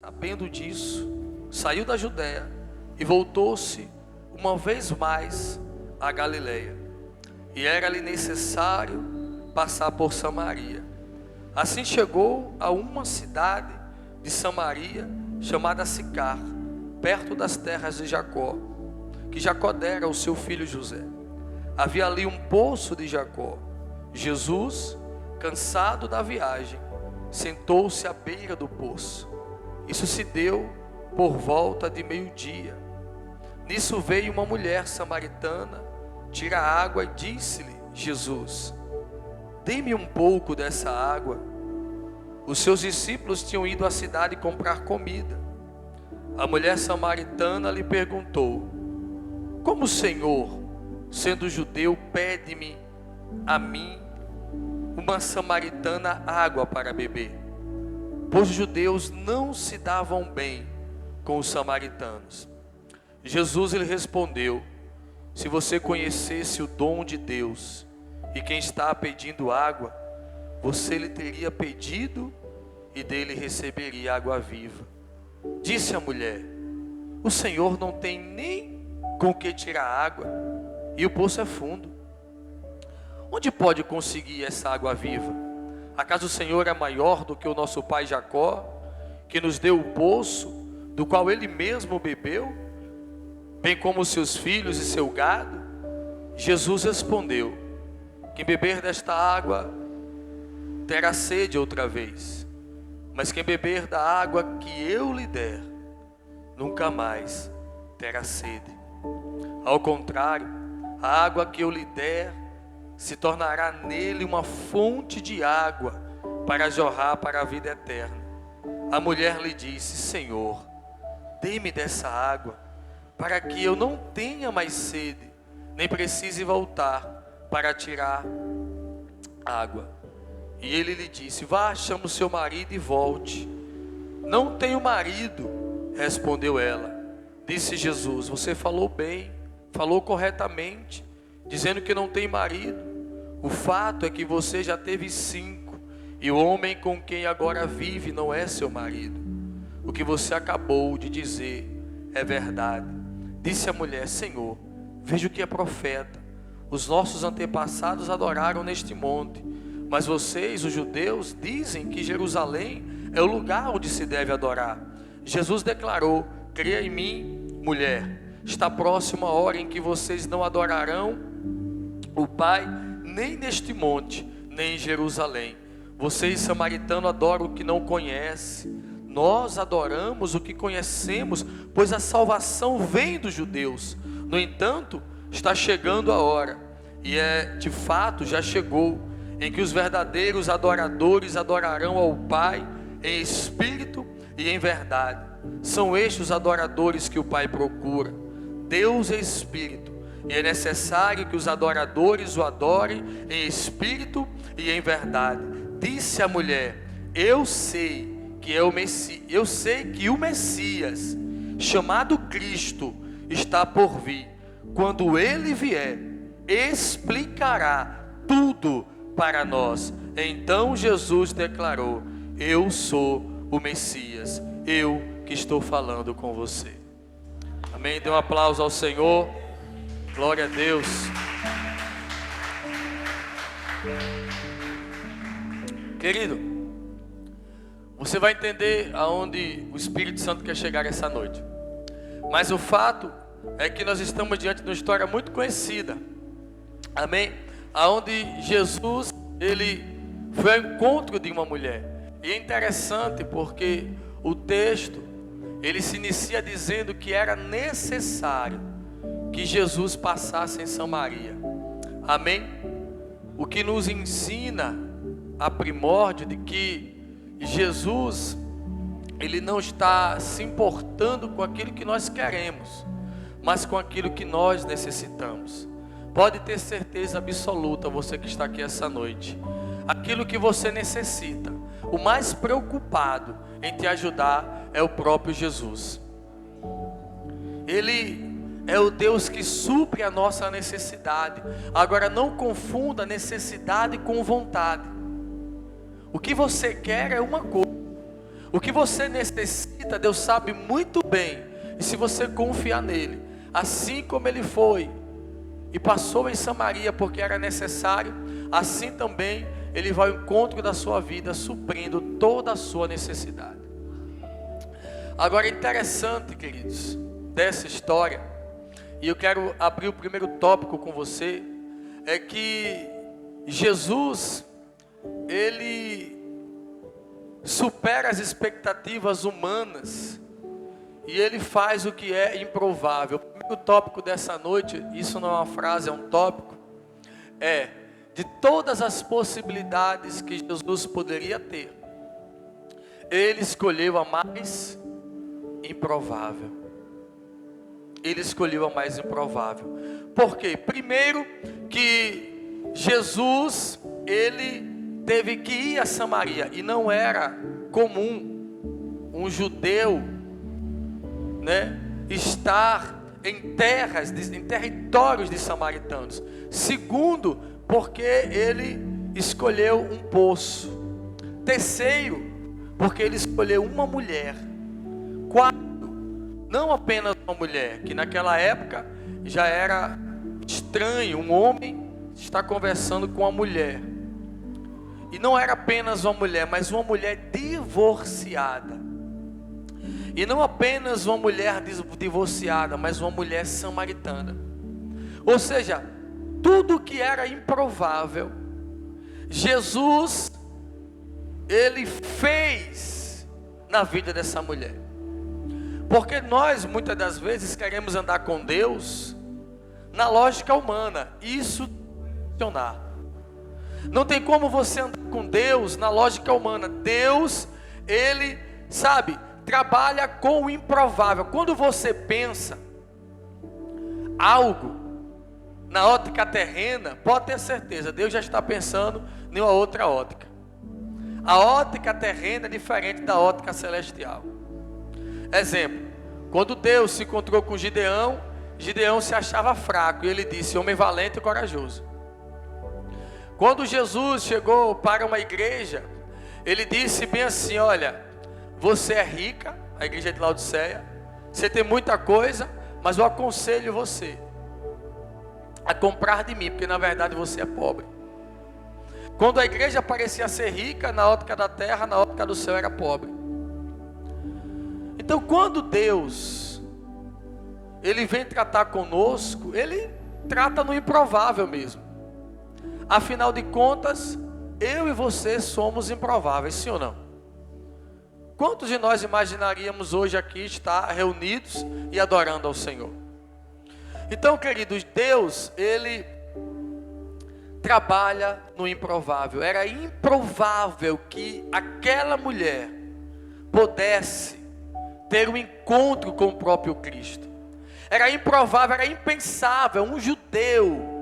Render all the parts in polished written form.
Sabendo disso, saiu da Judéia e voltou-se uma vez mais a Galiléia. E era-lhe necessário passar por Samaria. Assim chegou a uma cidade de Samaria, chamada Sicar, perto das terras de Jacó, que Jacó dera ao seu filho José. Havia ali um poço de Jacó. Jesus, cansado da viagem, sentou-se à beira do poço. Isso se deu por volta de meio-dia. Nisso veio uma mulher samaritana tirar água e disse-lhe: Jesus, dê-me um pouco dessa água. Os seus discípulos tinham ido à cidade comprar comida. A mulher samaritana lhe perguntou: como o Senhor, sendo judeu, pede-me a mim, uma samaritana, água para beber? Pois os judeus não se davam bem com os samaritanos. Jesus lhe respondeu: se você conhecesse o dom de Deus e quem está pedindo água, você lhe teria pedido e dele receberia água viva. Disse a mulher: o Senhor não tem nem com que tirar água e o poço é fundo. Onde pode conseguir essa água viva? Acaso o Senhor é maior do que o nosso pai Jacó, que nos deu o poço, do qual ele mesmo bebeu, bem como seus filhos e seu gado? Jesus respondeu: quem beber desta água terá sede outra vez, mas quem beber da água que eu lhe der, nunca mais terá sede. Ao contrário, a água que eu lhe der se tornará nele uma fonte de água para jorrar para a vida eterna. A mulher lhe disse: Senhor, dê-me dessa água, para que eu não tenha mais sede, nem precise voltar para tirar água. E ele lhe disse: vá, chama o seu marido e volte. Não tenho marido, respondeu ela. Disse Jesus: você falou bem, falou corretamente, dizendo que não tem marido. O fato é que você já teve 5, e o homem com quem agora vive não é seu marido. O que você acabou de dizer é verdade. Disse a mulher: Senhor, vejo que é profeta. Os nossos antepassados adoraram neste monte, mas vocês, os judeus, dizem que Jerusalém é o lugar onde se deve adorar. Jesus declarou: creia em mim, mulher, está próxima a hora em que vocês não adorarão o Pai, nem neste monte, nem em Jerusalém. Vocês, samaritanos, adoram o que não conhecem. Nós adoramos o que conhecemos, pois a salvação vem dos judeus. No entanto, está chegando a hora, e de fato já chegou, em que os verdadeiros adoradores adorarão ao Pai em espírito e em verdade. São estes os adoradores que o Pai procura. Deus é espírito, e é necessário que os adoradores o adorem em espírito e em verdade. Disse a mulher: eu sei que o Messias, chamado Cristo, está por vir. Quando ele vier, explicará tudo para nós. Então Jesus declarou: eu sou o Messias, eu que estou falando com você. Amém? Dê um aplauso ao Senhor. Glória a Deus. Querido, você vai entender aonde o Espírito Santo quer chegar essa noite. Mas o fato é que nós estamos diante de uma história muito conhecida. Amém? Aonde Jesus, ele foi ao encontro de uma mulher. E é interessante porque o texto, ele se inicia dizendo que era necessário que Jesus passasse em Samaria. Amém? O que nos ensina a primórdia de que Jesus, ele não está se importando com aquilo que nós queremos, mas com aquilo que nós necessitamos. Pode ter certeza absoluta, você que está aqui essa noite, aquilo que você necessita, o mais preocupado em te ajudar é o próprio Jesus. Ele é o Deus que supre a nossa necessidade. Agora, não confunda necessidade com vontade. O que você quer é uma coisa, O que você necessita, Deus sabe muito bem. E se você confiar nele, assim como ele foi e passou em Samaria porque era necessário, assim também ele vai ao encontro da sua vida, suprindo toda a sua necessidade. Agora é interessante, queridos, dessa história, e eu quero abrir o primeiro tópico com você, é que Jesus, ele supera as expectativas humanas e ele faz o que é improvável. O primeiro tópico dessa noite, isso não é uma frase, é um tópico, é: de todas as possibilidades que Jesus poderia ter, ele escolheu a mais improvável. Ele escolheu a mais improvável. Por quê? Primeiro, que Jesus, ele teve que ir a Samaria, e não era comum um judeu, estar em territórios de samaritanos. Segundo, porque ele escolheu um poço. Terceiro, porque ele escolheu uma mulher. Quarto, não apenas uma mulher, que naquela época já era estranho um homem estar conversando com uma mulher. E não era apenas uma mulher, mas uma mulher divorciada. E não apenas uma mulher divorciada, mas uma mulher samaritana. Ou seja, tudo que era improvável, Jesus, ele fez na vida dessa mulher. Porque nós, muitas das vezes, queremos andar com Deus na lógica humana. Isso funcionar. Não tem como você andar com Deus na lógica humana. Deus, ele, trabalha com o improvável. Quando você pensa algo na ótica terrena, pode ter certeza, Deus já está pensando em uma outra ótica. A ótica terrena é diferente da ótica celestial. Exemplo, quando Deus se encontrou com Gideão, Gideão se achava fraco, e ele disse: homem valente e corajoso. Quando Jesus chegou para uma igreja, ele disse bem assim: olha, você é rica, a igreja de Laodiceia, você tem muita coisa, mas eu aconselho você a comprar de mim, porque na verdade você é pobre. Quando a igreja parecia ser rica, na ótica da terra, na ótica do céu era pobre. Então quando Deus, ele vem tratar conosco, ele trata no improvável mesmo. Afinal de contas, eu e você somos improváveis, sim ou não? Quantos de nós imaginaríamos hoje aqui estar reunidos e adorando ao Senhor? Então, queridos, Deus, ele trabalha no improvável. Era improvável que aquela mulher pudesse ter um encontro com o próprio Cristo. Era improvável, era impensável um judeu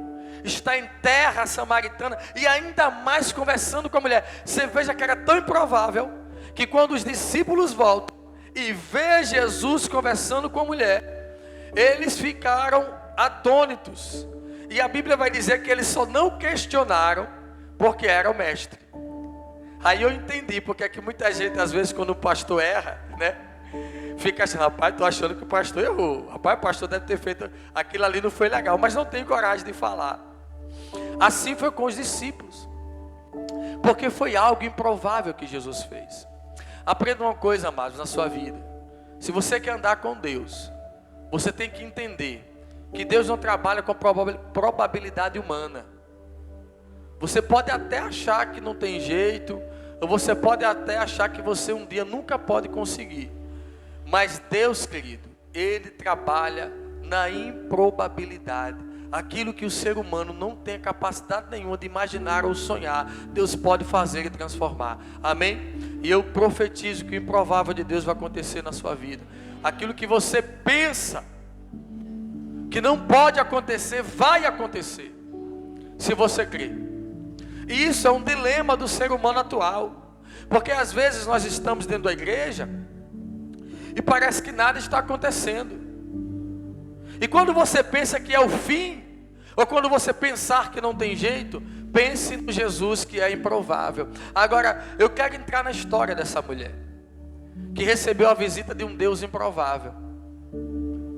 está em terra samaritana e ainda mais conversando com a mulher. Você veja que era tão improvável que quando os discípulos voltam e vê Jesus conversando com a mulher, eles ficaram atônitos. E a Bíblia vai dizer que eles só não questionaram porque era o mestre. Aí eu entendi porque é que muita gente, às vezes, quando o pastor erra, fica assim: rapaz, estou achando que o pastor errou. Rapaz, o pastor deve ter feito aquilo ali, não foi legal, mas não tem coragem de falar. Assim foi com os discípulos, porque foi algo improvável que Jesus fez. Aprenda uma coisa, amados, na sua vida: se você quer andar com Deus, você tem que entender que Deus não trabalha com probabilidade humana. Você pode até achar que não tem jeito, ou você pode até achar que você um dia nunca pode conseguir, mas Deus, querido, ele trabalha na improbabilidade. Aquilo que o ser humano não tem capacidade nenhuma de imaginar ou sonhar, Deus pode fazer e transformar. Amém? E eu profetizo que o improvável de Deus vai acontecer na sua vida. Aquilo que você pensa que não pode acontecer, vai acontecer, se você crer. E isso é um dilema do ser humano atual, porque às vezes nós estamos dentro da igreja e parece que nada está acontecendo. E quando você pensa que é o fim, ou quando você pensar que não tem jeito, pense no Jesus que é improvável. Agora, eu quero entrar na história dessa mulher. que recebeu a visita de um Deus improvável.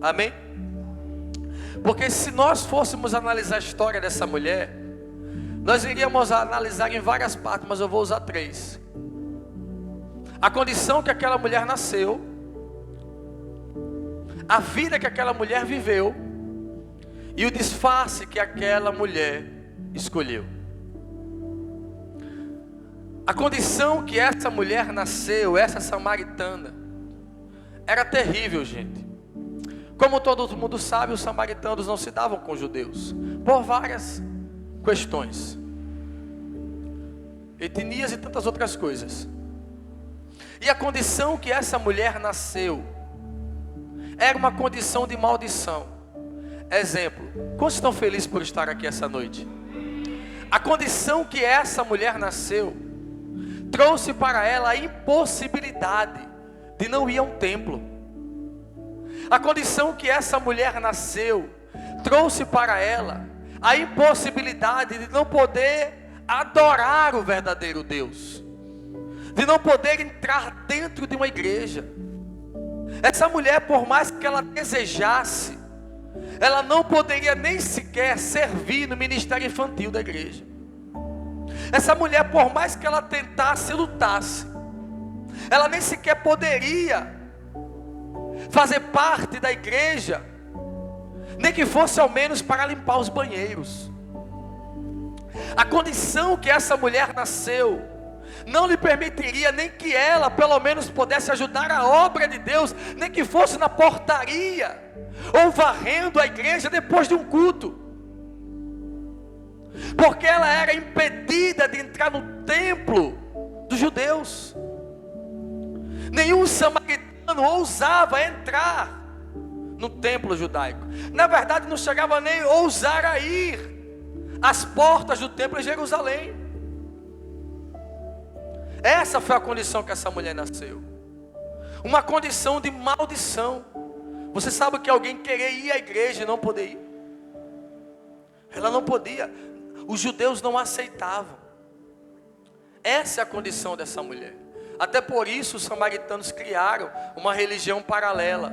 Amém? Porque se nós fôssemos analisar a história dessa mulher, nós iríamos analisar em várias partes, mas eu vou usar 3. A condição que aquela mulher nasceu, a vida que aquela mulher viveu e o disfarce que aquela mulher escolheu. A condição que essa mulher nasceu, essa samaritana, era terrível, gente. Como todo mundo sabe, os samaritanos não se davam com os judeus, por várias questões, etnias e tantas outras coisas. E a condição que essa mulher nasceu era uma condição de maldição. Exemplo, quantos estão felizes por estar aqui essa noite? A condição que essa mulher nasceu trouxe para ela a impossibilidade de não ir a um templo. A condição que essa mulher nasceu trouxe para ela a impossibilidade de não poder adorar o verdadeiro Deus, de não poder entrar dentro de uma igreja. Essa mulher, por mais que ela desejasse, ela não poderia nem sequer servir no ministério infantil da igreja. Essa mulher, por mais que ela tentasse e lutasse, ela nem sequer poderia fazer parte da igreja, nem que fosse ao menos para limpar os banheiros. A condição que essa mulher nasceu não lhe permitiria nem que ela pelo menos pudesse ajudar a obra de Deus, nem que fosse na portaria ou varrendo a igreja depois de um culto, porque ela era impedida de entrar no templo dos judeus. Nenhum samaritano ousava entrar no templo judaico. Na verdade, não chegava nem a ousar a ir às portas do templo em Jerusalém. Essa foi a condição que essa mulher nasceu, uma condição de maldição. Você sabe que alguém querer ir à igreja e não poder ir? Ela não podia, os judeus não aceitavam. Essa é a condição dessa mulher. Até por isso os samaritanos criaram uma religião paralela,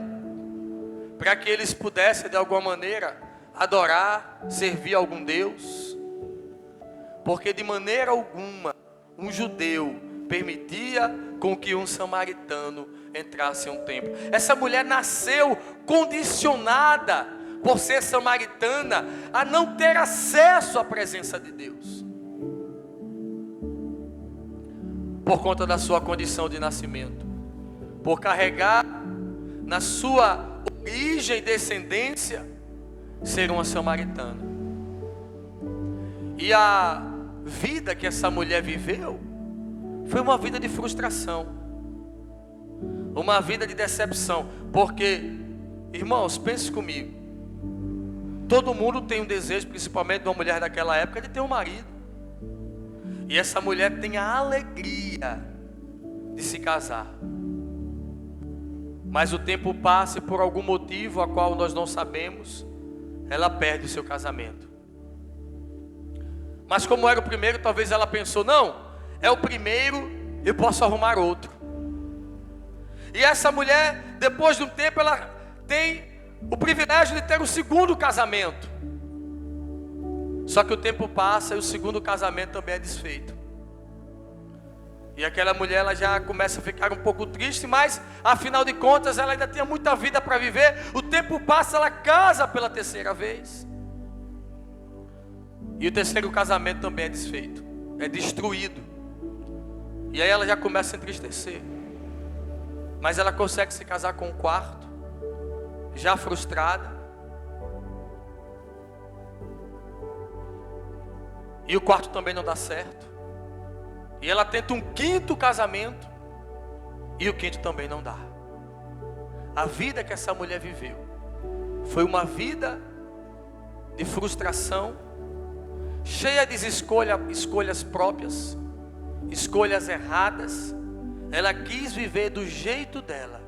para que eles pudessem de alguma maneira adorar, servir a algum Deus. Porque de maneira alguma um judeu permitia com que um samaritano entrasse em um templo. Essa mulher nasceu condicionada, por ser samaritana, a não ter acesso à presença de Deus, por conta da sua condição de nascimento, por carregar na sua origem e descendência ser uma samaritana. E a vida que essa mulher viveu foi uma vida de frustração, uma vida de decepção. Porque, irmãos, pense comigo, todo mundo tem um desejo, principalmente de uma mulher daquela época, de ter um marido. E essa mulher tem a alegria de se casar. Mas o tempo passa e por algum motivo a qual nós não sabemos, ela perde o seu casamento. Mas como era o primeiro, talvez ela pensou, não, é o primeiro, eu posso arrumar outro. E essa mulher, depois de um tempo, ela tem o privilégio de ter o segundo casamento. Só que o tempo passa e o segundo casamento também é desfeito. E aquela mulher, ela já começa a ficar um pouco triste, mas afinal de contas ela ainda tinha muita vida para viver. O tempo passa, ela casa pela terceira vez. E o terceiro casamento também é desfeito, é destruído. E aí ela já começa a entristecer. Mas ela consegue se casar com o quarto, já frustrada. E o quarto também não dá certo. E ela tenta um quinto casamento, e o quinto também não dá. A vida que essa mulher viveu foi uma vida de frustração, cheia de escolhas próprias, escolhas erradas. Ela quis viver do jeito dela.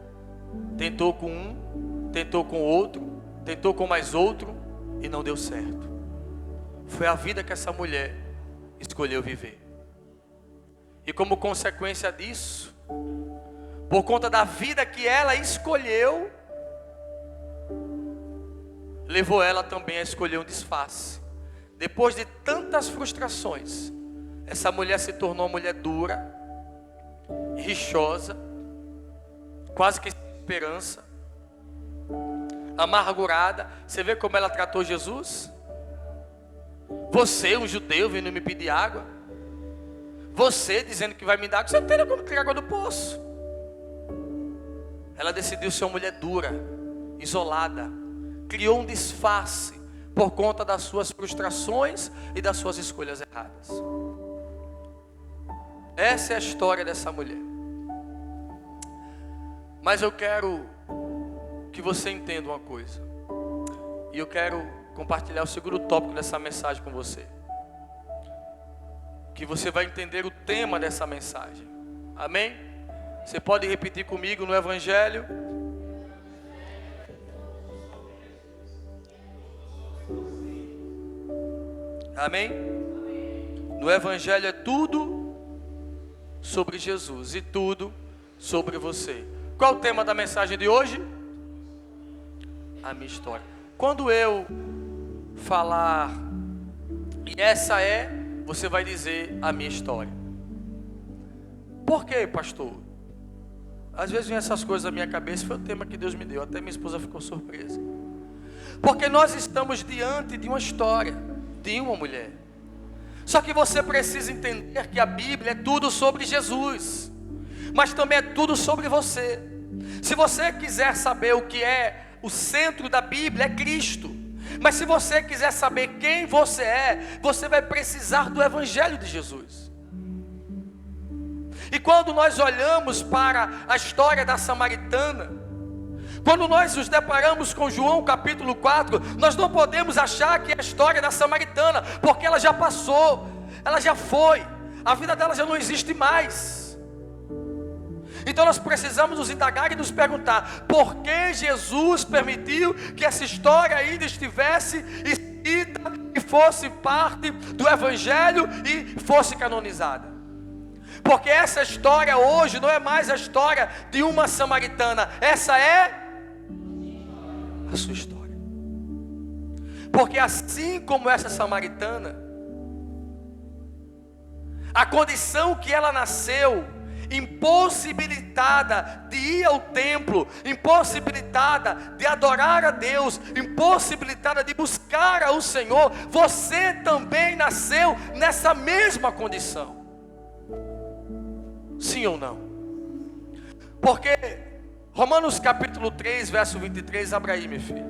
Tentou com um, tentou com outro, tentou com mais outro, e não deu certo. Foi a vida que essa mulher escolheu viver. E como consequência disso, por conta da vida que ela escolheu, levou ela também a escolher um disfarce. Depois de tantas frustrações, essa mulher se tornou uma mulher dura, rixosa, quase que sem esperança, amargurada. Você vê como ela tratou Jesus? Você, um judeu, vindo me pedir água. Você dizendo que vai me dar água. Você não tem como tirar água do poço. Ela decidiu ser uma mulher dura, isolada. Criou um disfarce por conta das suas frustrações e das suas escolhas erradas. Essa é a história dessa mulher. Mas eu quero que você entenda uma coisa. E eu quero compartilhar o segundo tópico dessa mensagem com você. Que você vai entender o tema dessa mensagem. Amém? Você pode repetir comigo no Evangelho? Amém? No Evangelho é tudo sobre Jesus e tudo sobre você. Qual o tema da mensagem de hoje? A minha história. Quando eu falar, e essa é, você vai dizer a minha história. Por quê, pastor? Às vezes vem essas coisas na minha cabeça, foi o tema que Deus me deu, até minha esposa ficou surpresa. Porque nós estamos diante de uma história, de uma mulher. Só que você precisa entender que a Bíblia é tudo sobre Jesus, mas também é tudo sobre você. Se você quiser saber o que é o centro da Bíblia, é Cristo. Mas se você quiser saber quem você é, você vai precisar do Evangelho de Jesus. E quando nós olhamos para a história da samaritana, quando nós nos deparamos com João capítulo 4, nós não podemos achar que é a história da samaritana, porque ela já passou, ela já foi, a vida dela já não existe mais. Então nós precisamos nos indagar e nos perguntar: por que Jesus permitiu que essa história ainda estivesse escrita e fosse parte do Evangelho e fosse canonizada? Porque essa história hoje não é mais a história de uma samaritana, essa é a sua história. Porque assim como essa samaritana, a condição que ela nasceu, impossibilitada de ir ao templo, impossibilitada de adorar a Deus, impossibilitada de buscar ao Senhor, você também nasceu nessa mesma condição. Sim ou não? Porque Romanos capítulo 3, verso 23, abra aí, meu filho.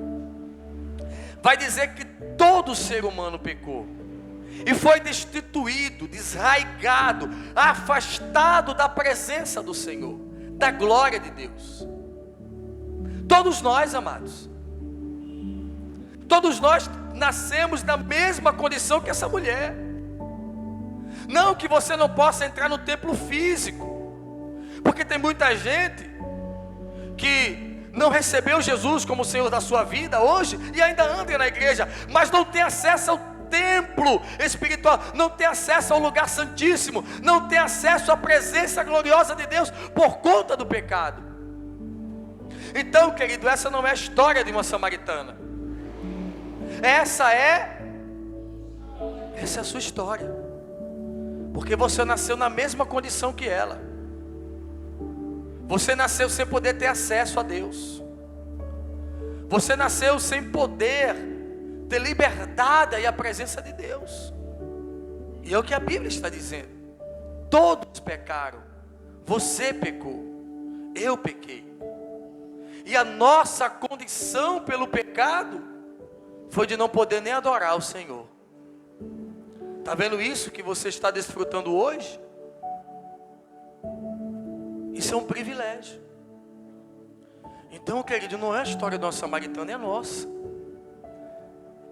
Vai dizer que todo ser humano pecou e foi destituído, desraigado, afastado da presença do Senhor, da glória de Deus. Todos nós, amados, todos nós nascemos na mesma condição que essa mulher. Não que você não possa entrar no templo físico, porque tem muita gente que não recebeu Jesus como Senhor da sua vida hoje e ainda anda na igreja, mas não tem acesso ao templo espiritual, não tem acesso ao lugar santíssimo, não tem acesso à presença gloriosa de Deus por conta do pecado. Então, querido, essa não é a história de uma samaritana. Essa é a sua história. Porque você nasceu na mesma condição que ela. Você nasceu sem poder ter acesso a Deus. Você nasceu sem poder ter liberdade e a presença de Deus. E é o que a Bíblia está dizendo. Todos pecaram. Você pecou. Eu pequei. E a nossa condição pelo pecado foi de não poder nem adorar o Senhor. Está vendo isso que você está desfrutando hoje? Isso é um privilégio. Então, querido, não é a história de uma samaritana, é a nossa.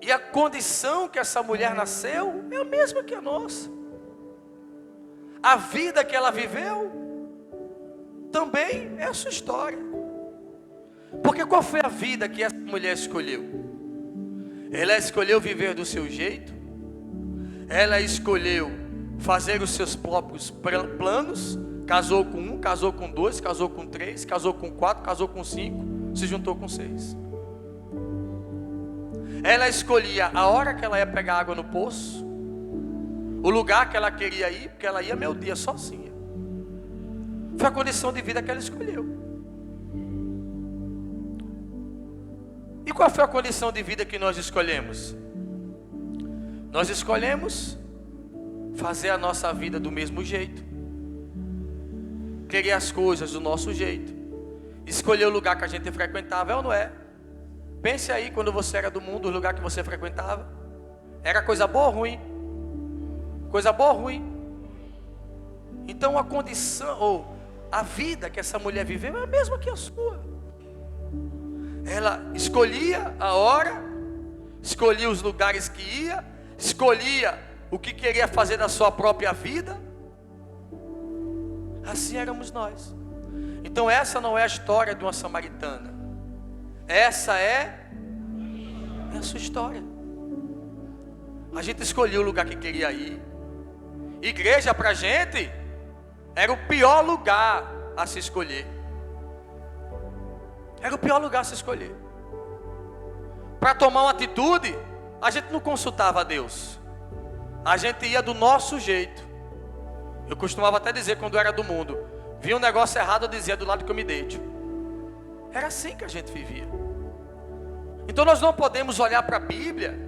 E a condição que essa mulher nasceu é a mesma que a nossa. A vida que ela viveu também é a sua história. Porque qual foi a vida que essa mulher escolheu? Ela escolheu viver do seu jeito. Ela escolheu fazer os seus próprios planos, Casou com 1, casou com 2, casou com 3, casou com 4, casou com 5, se juntou com 6. Ela escolhia a hora que ela ia pegar água no poço, o lugar que ela queria ir, porque ela ia meio dia sozinha. Foi a condição de vida que ela escolheu. E qual foi a condição de vida que nós escolhemos? Nós escolhemos fazer a nossa vida do mesmo jeito, querer as coisas do nosso jeito, escolher o lugar que a gente frequentava, é ou não é? Pense aí, quando você era do mundo, o lugar que você frequentava, era coisa boa ou ruim? Coisa boa ou ruim? Então a condição, ou a vida que essa mulher viveu é a mesma que a sua. Ela escolhia a hora, escolhia os lugares que ia, escolhia o que queria fazer da sua própria vida. Assim éramos nós. Então essa não é a história de uma samaritana. Essa é a sua história. A gente escolheu o lugar que queria ir. Igreja pra gente era o pior lugar a se escolher. Era o pior lugar a se escolher. Para tomar uma atitude, a gente não consultava a Deus. A gente ia do nosso jeito. Eu costumava até dizer, quando eu era do mundo, via um negócio errado, eu dizia: do lado que eu me deito. Era assim que a gente vivia. Então nós não podemos olhar para a Bíblia: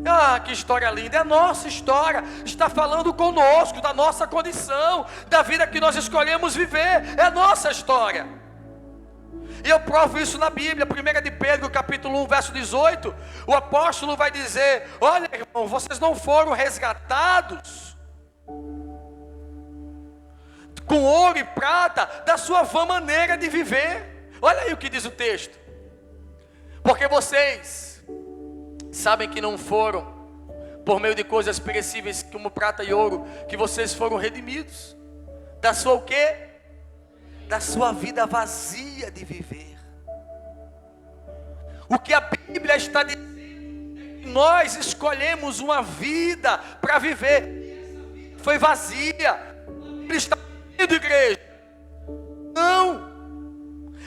ah, que história linda. É a nossa história, está falando conosco, da nossa condição, da vida que nós escolhemos viver. É a nossa história. E eu provo isso na Bíblia. 1 de Pedro, capítulo 1, verso 18. O apóstolo vai dizer: olha, irmão, vocês não foram resgatados com ouro e prata da sua vã maneira de viver. Olha aí o que diz o texto: porque vocês sabem que não foram por meio de coisas perecíveis como prata e ouro que vocês foram redimidos da sua o quê? Da sua vida vazia de viver. O que a Bíblia está dizendo é que nós escolhemos uma vida para viver. Foi vazia. Ele está dizendo, igreja, não.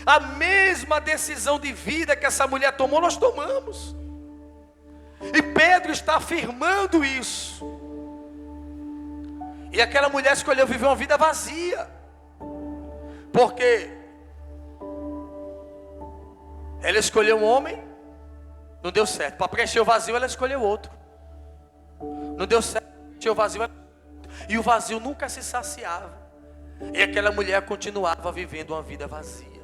A mesma decisão de vida que essa mulher tomou, nós tomamos. E Pedro está afirmando isso. E aquela mulher escolheu viver uma vida vazia. Porque ela escolheu um homem, não deu certo. Para preencher o vazio, ela escolheu outro. Não deu certo, preencher o vazio. E o vazio nunca se saciava. E aquela mulher continuava vivendo uma vida vazia.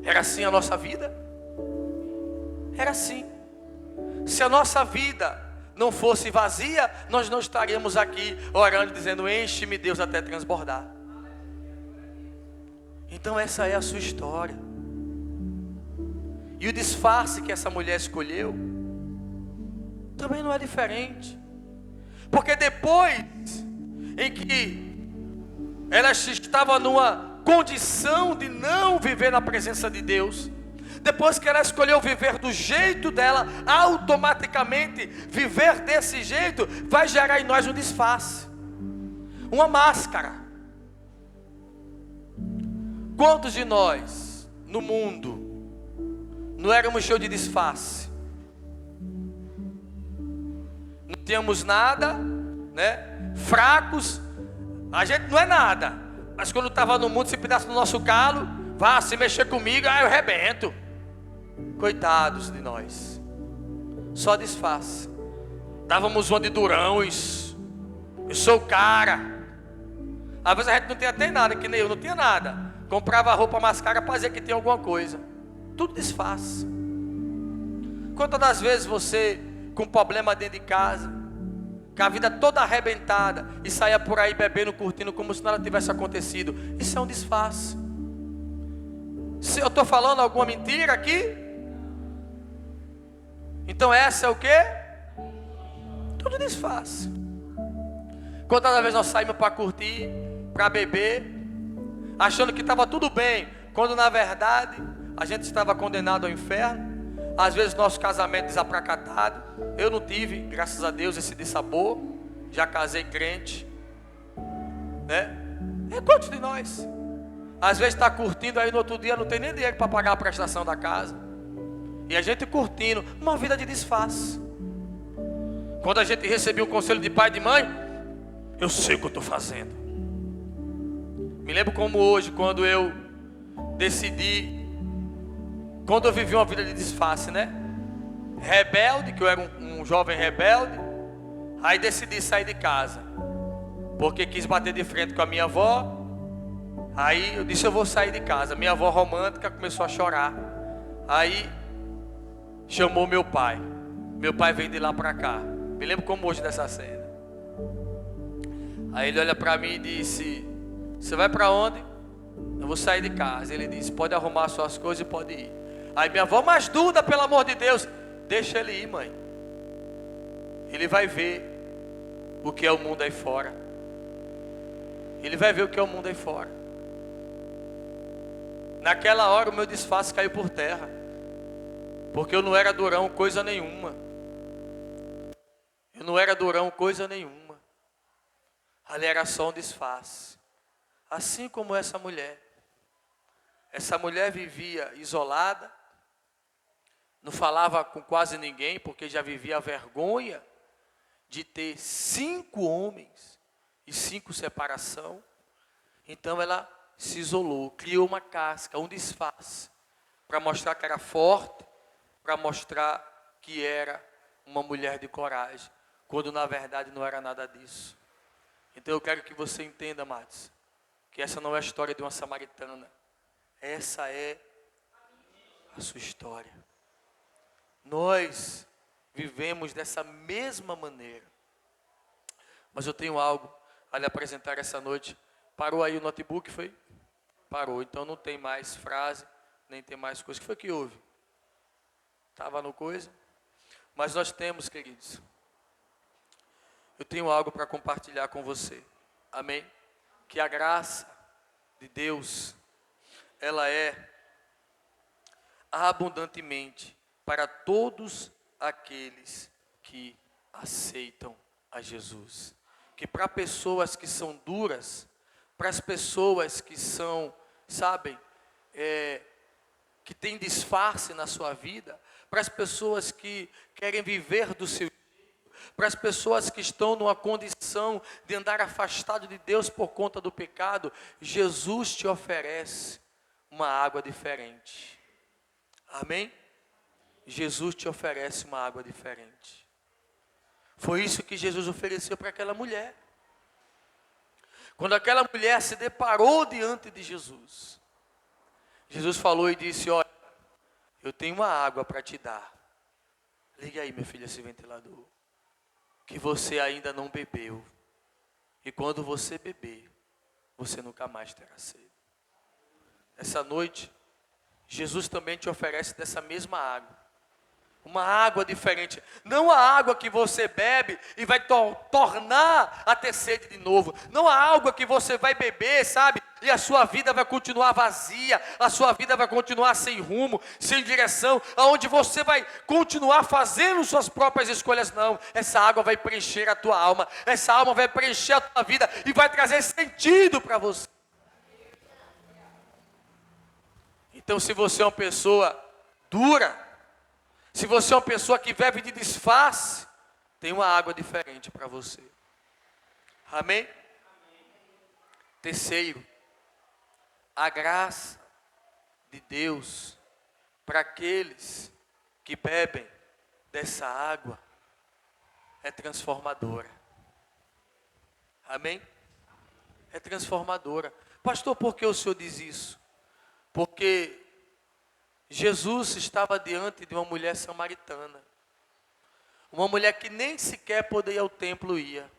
Era assim a nossa vida? Era assim. Se a nossa vida não fosse vazia, nós não estaríamos aqui orando, dizendo: enche-me, Deus, até transbordar. Então essa é a sua história. E o disfarce que essa mulher escolheu também não é diferente. Porque depois em que ela estava numa condição de não viver na presença de Deus, depois que ela escolheu viver do jeito dela, automaticamente viver desse jeito vai gerar em nós um disfarce, uma máscara. Quantos de nós no mundo não éramos cheios de disfarce? Não tínhamos nada, né? Fracos. A gente não é nada, mas quando estava no mundo, se pedaço do nosso calo, vá se mexer comigo, eu arrebento. Coitados de nós, só disfarce. Dávamos uma de durões, eu sou o cara. Às vezes a gente não tinha até nada, que nem eu não tinha nada. Comprava roupa mais cara para dizer que tinha alguma coisa. Tudo disfarce. Quantas das vezes você, com problema dentro de casa, com a vida toda arrebentada, e saia por aí bebendo, curtindo, como se nada tivesse acontecido? Isso é um disfarce. Se eu estou falando alguma mentira aqui, então essa é o quê? Tudo disfarce. Quantas vezes nós saímos para curtir, para beber, achando que estava tudo bem, quando na verdade a gente estava condenado ao inferno. Às vezes nosso casamento desapracatado. Eu não tive, graças a Deus, esse dissabor. Já casei crente. né? É quantos de nós? Às vezes está curtindo, aí no outro dia não tem nem dinheiro para pagar a prestação da casa. E a gente curtindo uma vida de disfarce. Quando a gente recebeu um conselho de pai e de mãe, eu sei o que eu estou fazendo. Me lembro como hoje, quando eu decidi, quando eu vivi uma vida de disfarce, né? Rebelde, que eu era um jovem rebelde. Aí decidi sair de casa, porque quis bater de frente com a minha avó. Aí eu disse, eu vou sair de casa. Minha avó romântica começou a chorar. Aí chamou meu pai. Meu pai veio de lá para cá. Me lembro como hoje dessa cena. Aí ele olha para mim e disse, você vai para onde? Eu vou sair de casa. Ele disse, pode arrumar suas coisas e pode ir. Aí minha avó, mas Duda, pelo amor de Deus, deixa ele ir, mãe. Ele vai ver o que é o mundo aí fora. Ele vai ver o que é o mundo aí fora. Naquela hora o meu disfarce caiu por terra, porque eu não era durão coisa nenhuma. Eu não era durão coisa nenhuma. Ali era só um disfarce. Assim como essa mulher. Essa mulher vivia isolada, não falava com quase ninguém, porque já vivia a vergonha de ter 5 homens e 5 separação. Então ela se isolou, criou uma casca, um disfarce, para mostrar que era forte, para mostrar que era uma mulher de coragem, quando na verdade não era nada disso. Então eu quero que você entenda, amados, que essa não é a história de uma samaritana, essa é a sua história. Nós vivemos dessa mesma maneira. Mas eu tenho algo a lhe apresentar essa noite. Parou aí o notebook, foi? Parou, então não tem mais frase, nem tem mais coisa. O que foi que houve? Estava no coisa? Mas nós temos, queridos, eu tenho algo para compartilhar com você. Amém? Que a graça de Deus, ela é abundantemente para todos aqueles que aceitam a Jesus. Que para pessoas que são duras, para as pessoas que são, sabem, que têm disfarce na sua vida, para as pessoas que querem viver do seu jeito, para as pessoas que estão numa condição de andar afastado de Deus por conta do pecado, Jesus te oferece uma água diferente. Amém? Jesus te oferece uma água diferente. Foi isso que Jesus ofereceu para aquela mulher. Quando aquela mulher se deparou diante de Jesus, Jesus falou e disse, olha, eu tenho uma água para te dar. Liga aí, minha filha, esse ventilador, que você ainda não bebeu. E quando você beber, você nunca mais terá sede. Essa noite, Jesus também te oferece dessa mesma água. Uma água diferente, não a água que você bebe e vai tornar a ter sede de novo, não a água que você vai beber, sabe, e a sua vida vai continuar vazia, a sua vida vai continuar sem rumo, sem direção, aonde você vai continuar fazendo suas próprias escolhas. Não, essa água vai preencher a tua alma, essa alma vai preencher a tua vida e vai trazer sentido para você. Então, se você é uma pessoa dura, se você é uma pessoa que vive de disfarce, tem uma água diferente para você. Amém? Terceiro, a graça de Deus para aqueles que bebem dessa água é transformadora. Amém? É transformadora. Pastor, por que o senhor diz isso? Porque Jesus estava diante de uma mulher samaritana. Uma mulher que nem sequer poderia ir ao templo ia.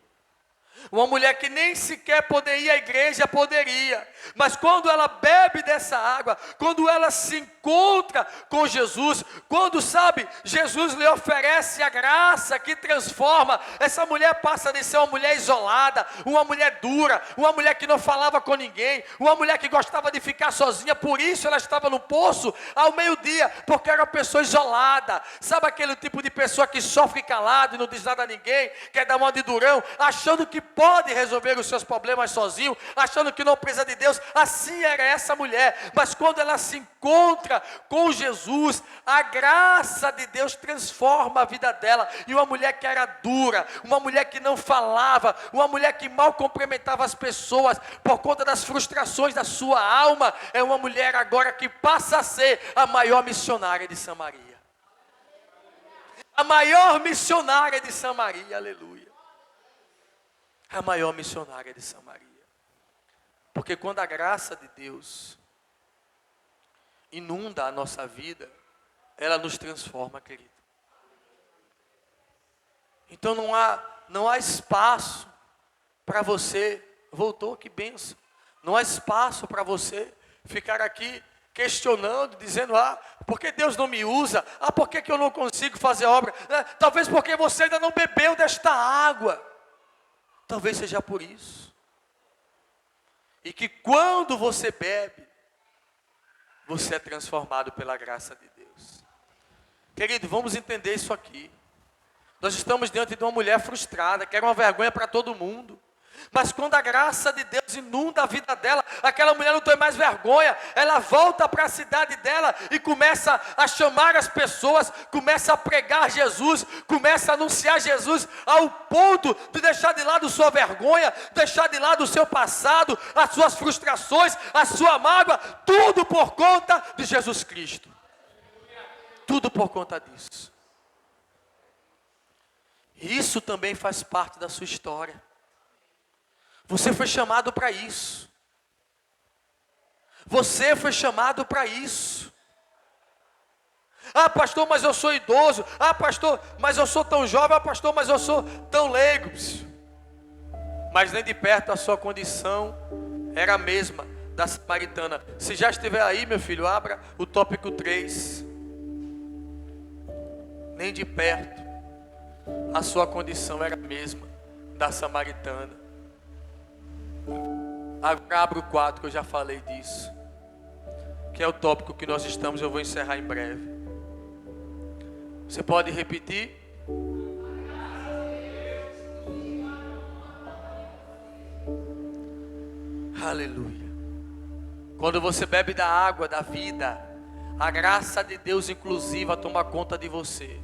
Uma mulher que nem sequer poderia ir à igreja, poderia. Mas quando ela bebe dessa água, quando ela se encontra com Jesus, quando, sabe, Jesus lhe oferece a graça que transforma, essa mulher passa de ser uma mulher isolada, uma mulher dura, uma mulher que não falava com ninguém, uma mulher que gostava de ficar sozinha, por isso ela estava no poço ao meio-dia, porque era uma pessoa isolada. Sabe aquele tipo de pessoa que sofre calado e não diz nada a ninguém, quer dar uma de durão, achando que pode resolver os seus problemas sozinho, achando que não precisa de Deus. Assim era essa mulher. Mas quando ela se encontra com Jesus, a graça de Deus transforma a vida dela. E uma mulher que era dura, uma mulher que não falava, uma mulher que mal cumprimentava as pessoas por conta das frustrações da sua alma, é uma mulher agora que passa a ser a maior missionária de Samaria. A maior missionária de Samaria, aleluia. A maior missionária de Samaria. Porque quando a graça de Deus inunda a nossa vida, ela nos transforma, querido. Então não há espaço para você, voltou, que bênção. Não há espaço para você ficar aqui questionando, dizendo, por que Deus não me usa? Por que eu não consigo fazer obra? Talvez porque você ainda não bebeu desta água. Talvez seja por isso. E que quando você bebe, você é transformado pela graça de Deus. Querido, vamos entender isso aqui. Nós estamos diante de uma mulher frustrada, que era uma vergonha para todo mundo. Mas quando a graça de Deus inunda a vida dela, aquela mulher não tem mais vergonha, ela volta para a cidade dela e começa a chamar as pessoas, começa a pregar Jesus, começa a anunciar Jesus, ao ponto de deixar de lado sua vergonha, deixar de lado o seu passado, as suas frustrações, a sua mágoa, tudo por conta de Jesus Cristo. Tudo por conta disso. Isso também faz parte da sua história. Você foi chamado para isso. Você foi chamado para isso. Pastor, mas eu sou idoso. Pastor, mas eu sou tão jovem. Pastor, mas eu sou tão leigo. Mas nem de perto a sua condição era a mesma da samaritana. Se já estiver aí, meu filho, abra o tópico 3. Nem de perto a sua condição era a mesma da samaritana. Agora abra o 4, que eu já falei disso, que é o tópico que nós estamos. Eu vou encerrar em breve. Você pode repetir? Aleluia. Quando você bebe da água da vida, a graça de Deus inclusiva toma conta de você.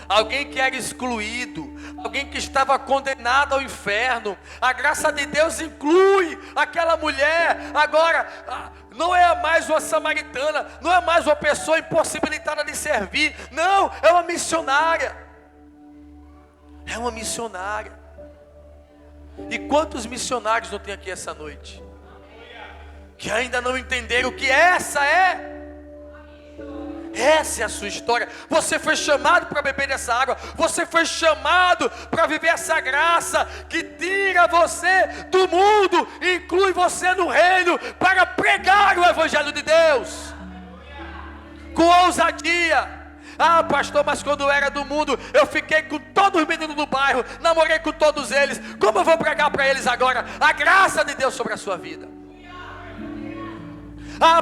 Alguém que era excluído, alguém que estava condenado ao inferno, a graça de Deus inclui aquela mulher. Agora, não é mais uma samaritana, não é mais uma pessoa impossibilitada de servir, não, é uma missionária. É uma missionária. E quantos missionários não tem aqui essa noite? Que ainda não entenderam que essa é a sua história. Você foi chamado para beber dessa água. Você foi chamado para viver essa graça que tira você do mundo e inclui você no reino, para pregar o Evangelho de Deus com ousadia. Pastor, mas quando eu era do mundo, eu fiquei com todos os meninos do bairro, namorei com todos eles. Como eu vou pregar para eles agora a graça de Deus sobre a sua vida?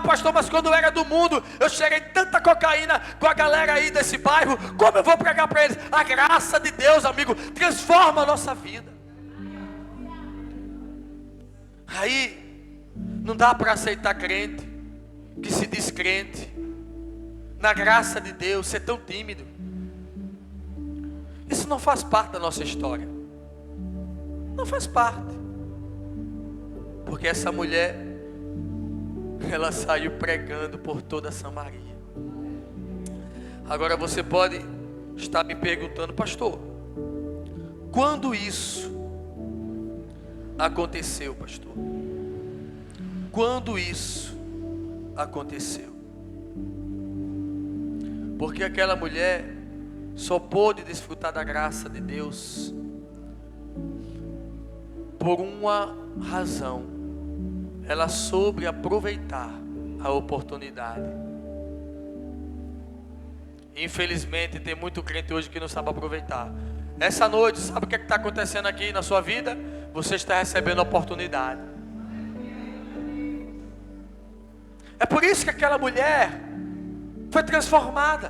Pastor, mas quando eu era do mundo, eu cheirei tanta cocaína com a galera aí desse bairro. Como eu vou pregar para eles? A graça de Deus, amigo, transforma a nossa vida. Aí, não dá para aceitar crente que se diz crente na graça de Deus, ser tão tímido. Isso não faz parte da nossa história. Não faz parte. Porque essa mulher, ela saiu pregando por toda Samaria. Agora você pode estar me perguntando, pastor, quando isso aconteceu, pastor? Quando isso aconteceu? Porque aquela mulher só pôde desfrutar da graça de Deus por uma razão. Ela soube aproveitar a oportunidade. Infelizmente tem muito crente hoje que não sabe aproveitar. Essa noite, sabe o que está acontecendo aqui na sua vida? Você está recebendo a oportunidade. É por isso que aquela mulher foi transformada.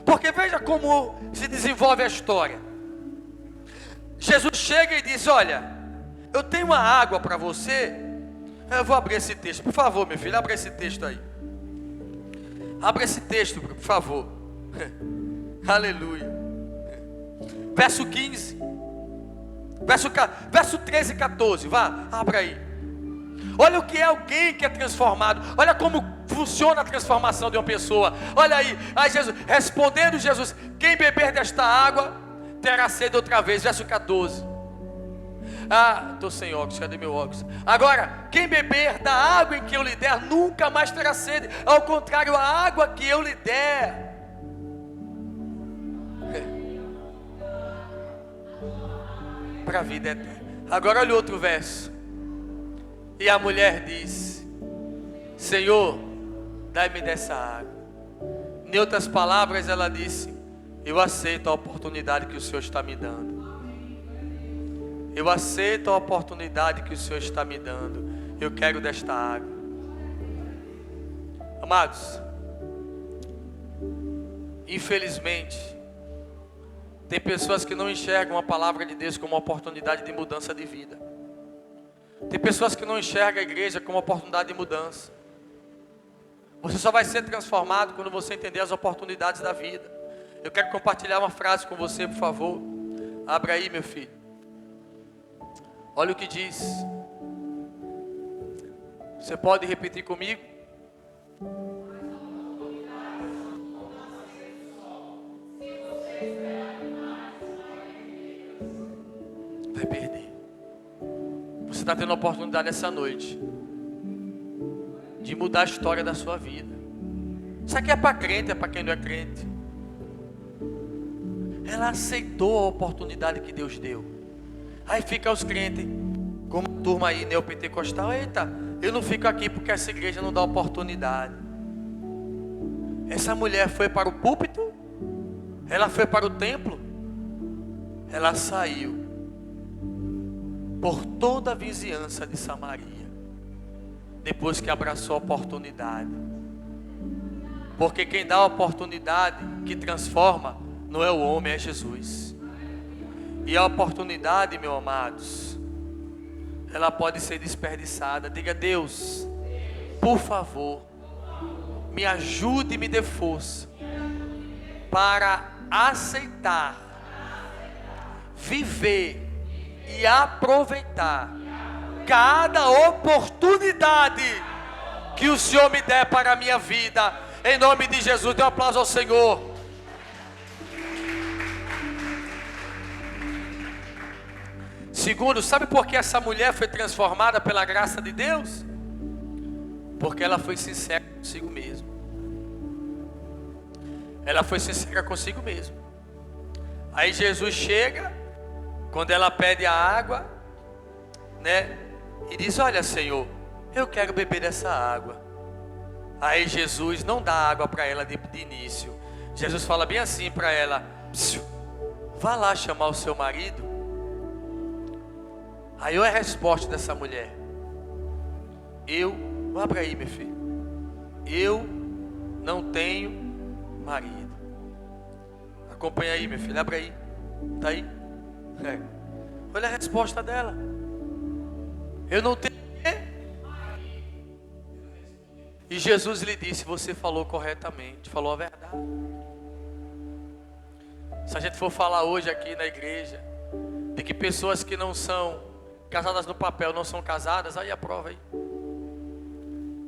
Porque veja como se desenvolve a história. Jesus chega e diz: olha, eu tenho uma água para você. Eu vou abrir esse texto, por favor, meu filho, abra esse texto aí. Abra esse texto, por favor. Aleluia. Verso 15. Verso 13 e 14. Vá, abra aí. Olha o que é alguém que é transformado. Olha como funciona a transformação de uma pessoa. Olha aí. Aí Jesus, respondendo Jesus: quem beber desta água terá sede outra vez. Verso 14. Ah, estou sem óculos, cadê meu óculos? Agora, quem beber da água em que eu lhe der, nunca mais terá sede. Ao contrário, a água que eu lhe der para a vida eterna. Agora olha o outro verso. E a mulher disse: Senhor, dai-me dessa água. Em outras palavras, ela disse: eu aceito a oportunidade que o Senhor está me dando. Eu aceito a oportunidade que o Senhor está me dando. Eu quero desta água. Amados, infelizmente, tem pessoas que não enxergam a palavra de Deus como uma oportunidade de mudança de vida. Tem pessoas que não enxergam a igreja como uma oportunidade de mudança. Você só vai ser transformado quando você entender as oportunidades da vida. Eu quero compartilhar uma frase com você, por favor. Abra aí, meu filho. Olha o que diz. Você pode repetir comigo? Vai perder. Você está tendo a oportunidade essa noite de mudar a história da sua vida. Isso aqui é para crente, é para quem não é crente. Ela aceitou a oportunidade que Deus deu. Aí fica os crentes, como a turma aí neopentecostal: eita, eu não fico aqui porque essa igreja não dá oportunidade. Essa mulher foi para o púlpito, ela foi para o templo, ela saiu por toda a vizinhança de Samaria, depois que abraçou a oportunidade. Porque quem dá a oportunidade, que transforma, não é o homem, é Jesus. E a oportunidade, meus amados, ela pode ser desperdiçada. Diga: Deus, por favor, me ajude e me dê força para aceitar, viver e aproveitar cada oportunidade que o Senhor me der para a minha vida. Em nome de Jesus, dê um aplauso ao Senhor. Segundo, sabe por que essa mulher foi transformada pela graça de Deus? Porque ela foi sincera consigo mesma. Ela foi sincera consigo mesma. Aí Jesus chega, quando ela pede a água, né? E diz: olha, Senhor, eu quero beber dessa água. Aí Jesus não dá água para ela de início. Jesus fala bem assim para ela: vá lá chamar o seu marido. Aí olha a resposta dessa mulher: abra aí, meu filho, eu não tenho marido. Acompanha aí, meu filho, abra aí, tá aí? Olha a resposta dela: eu não tenho marido. E Jesus lhe disse: você falou corretamente, falou a verdade. Se a gente for falar hoje aqui na igreja de que pessoas que não são casadas no papel não são casadas, aí a prova aí.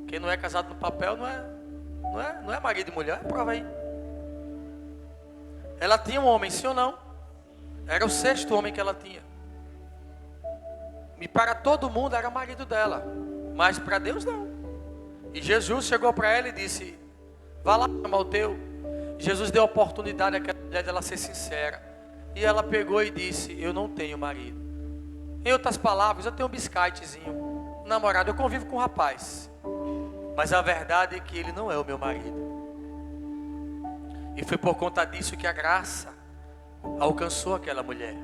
Quem não é casado no papel não é marido e mulher, a prova aí. Ela tinha um homem, sim ou não? Era o 6º homem que ela tinha. E para todo mundo era marido dela, mas para Deus não. E Jesus chegou para ela e disse: vá lá chamar o teu. Jesus deu a oportunidade àquela mulher dela ser sincera. E ela pegou e disse: eu não tenho marido. Em outras palavras, eu tenho um biscaitezinho, namorado, eu convivo com um rapaz, mas a verdade é que ele não é o meu marido. E foi por conta disso que a graça alcançou aquela mulher,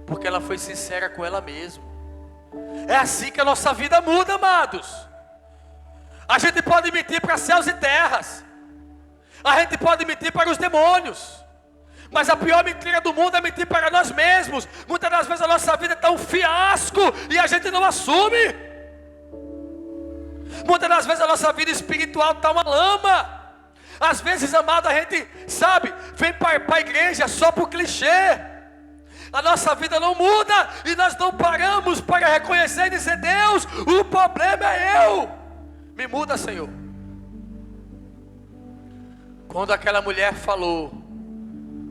porque ela foi sincera com ela mesma. É assim que a nossa vida muda, amados. A gente pode mentir para céus e terras, a gente pode mentir para os demônios, Mas a pior mentira do mundo é mentir para nós mesmos. Muitas das vezes a nossa vida está um fiasco e a gente não assume. Muitas das vezes a nossa vida espiritual está uma lama. Às vezes, amado, a gente, sabe, vem para a igreja só por clichê. A nossa vida não muda e nós não paramos para reconhecer e dizer: Deus, o problema é eu. Me muda, Senhor. Quando aquela mulher falou: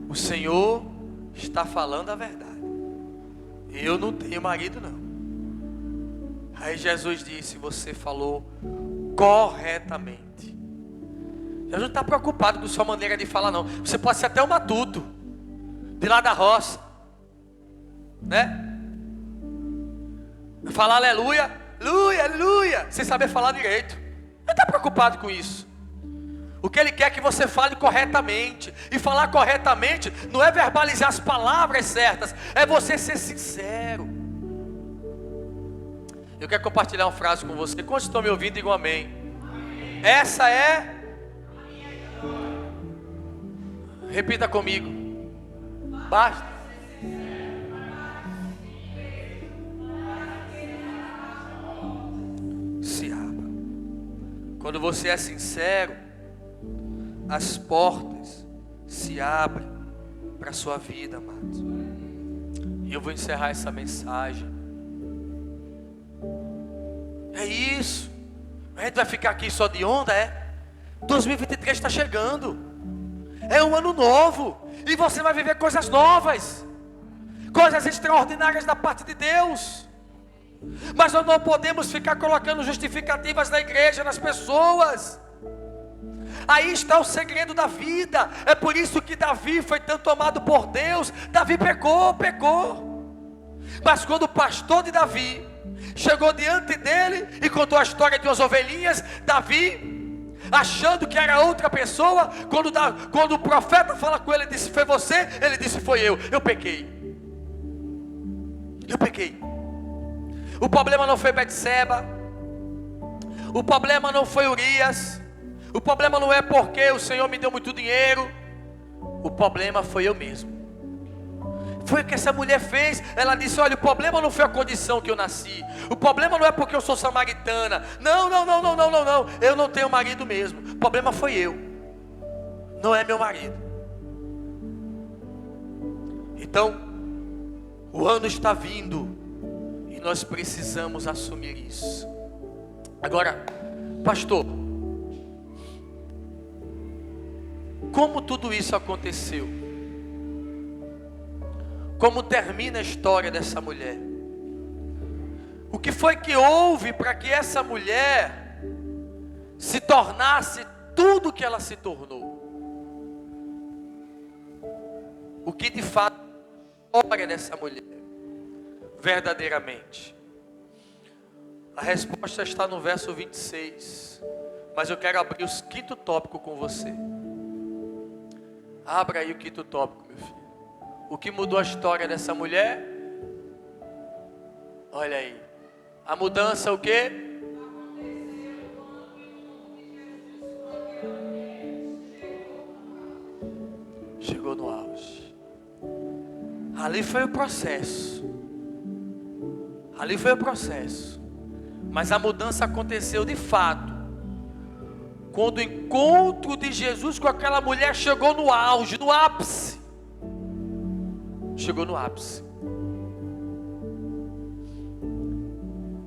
o Senhor está falando a verdade, eu não tenho marido não. Aí Jesus disse: você falou corretamente. Jesus não está preocupado com sua maneira de falar não. Você pode ser até um matuto, de lá da roça, né? Falar aleluia, aleluia, aleluia, sem saber falar direito. Ele não está preocupado com isso. O que Ele quer é que você fale corretamente. E falar corretamente não é verbalizar as palavras certas, é você ser sincero. Eu quero compartilhar uma frase com você. Quantos estão me ouvindo, digam amém. Essa é... Repita comigo. Basta. Se abra. Quando você é sincero, as portas se abrem para a sua vida, amados. E eu vou encerrar essa mensagem. É isso. A gente vai ficar aqui só de onda, é? 2023 está chegando. É um ano novo. E você vai viver coisas novas, coisas extraordinárias da parte de Deus. Mas nós não podemos ficar colocando justificativas na igreja, nas pessoas. Aí está o segredo da vida. É por isso que Davi foi tanto amado por Deus. Davi pecou. Mas quando o pastor de Davi chegou diante dele e contou a história de umas ovelhinhas, Davi, achando que era outra pessoa, quando o profeta fala com ele, ele disse: foi você? Ele disse: foi eu pequei. O problema não foi Betseba, o problema não foi Urias, o problema não é porque o Senhor me deu muito dinheiro, o problema foi eu mesmo. Foi o que essa mulher fez. Ela disse: olha, o problema não foi a condição que eu nasci, o problema não é porque eu sou samaritana, não, eu não tenho marido mesmo, o problema foi eu, não é meu marido. Então, o ano está vindo e nós precisamos assumir isso. Agora, pastor, como tudo isso aconteceu? Como termina a história dessa mulher? O que foi que houve para que essa mulher se tornasse tudo que ela se tornou? O que de fato é a história dessa mulher? Verdadeiramente. A resposta está no verso 26. Mas eu quero abrir o quinto tópico com você. Abra aí o quinto tópico, meu filho. O que mudou a história dessa mulher? Olha aí. A mudança o quê? Chegou no auge. Ali foi o processo. Mas a mudança aconteceu de fato quando o encontro de Jesus com aquela mulher chegou no auge, no ápice. Chegou no ápice.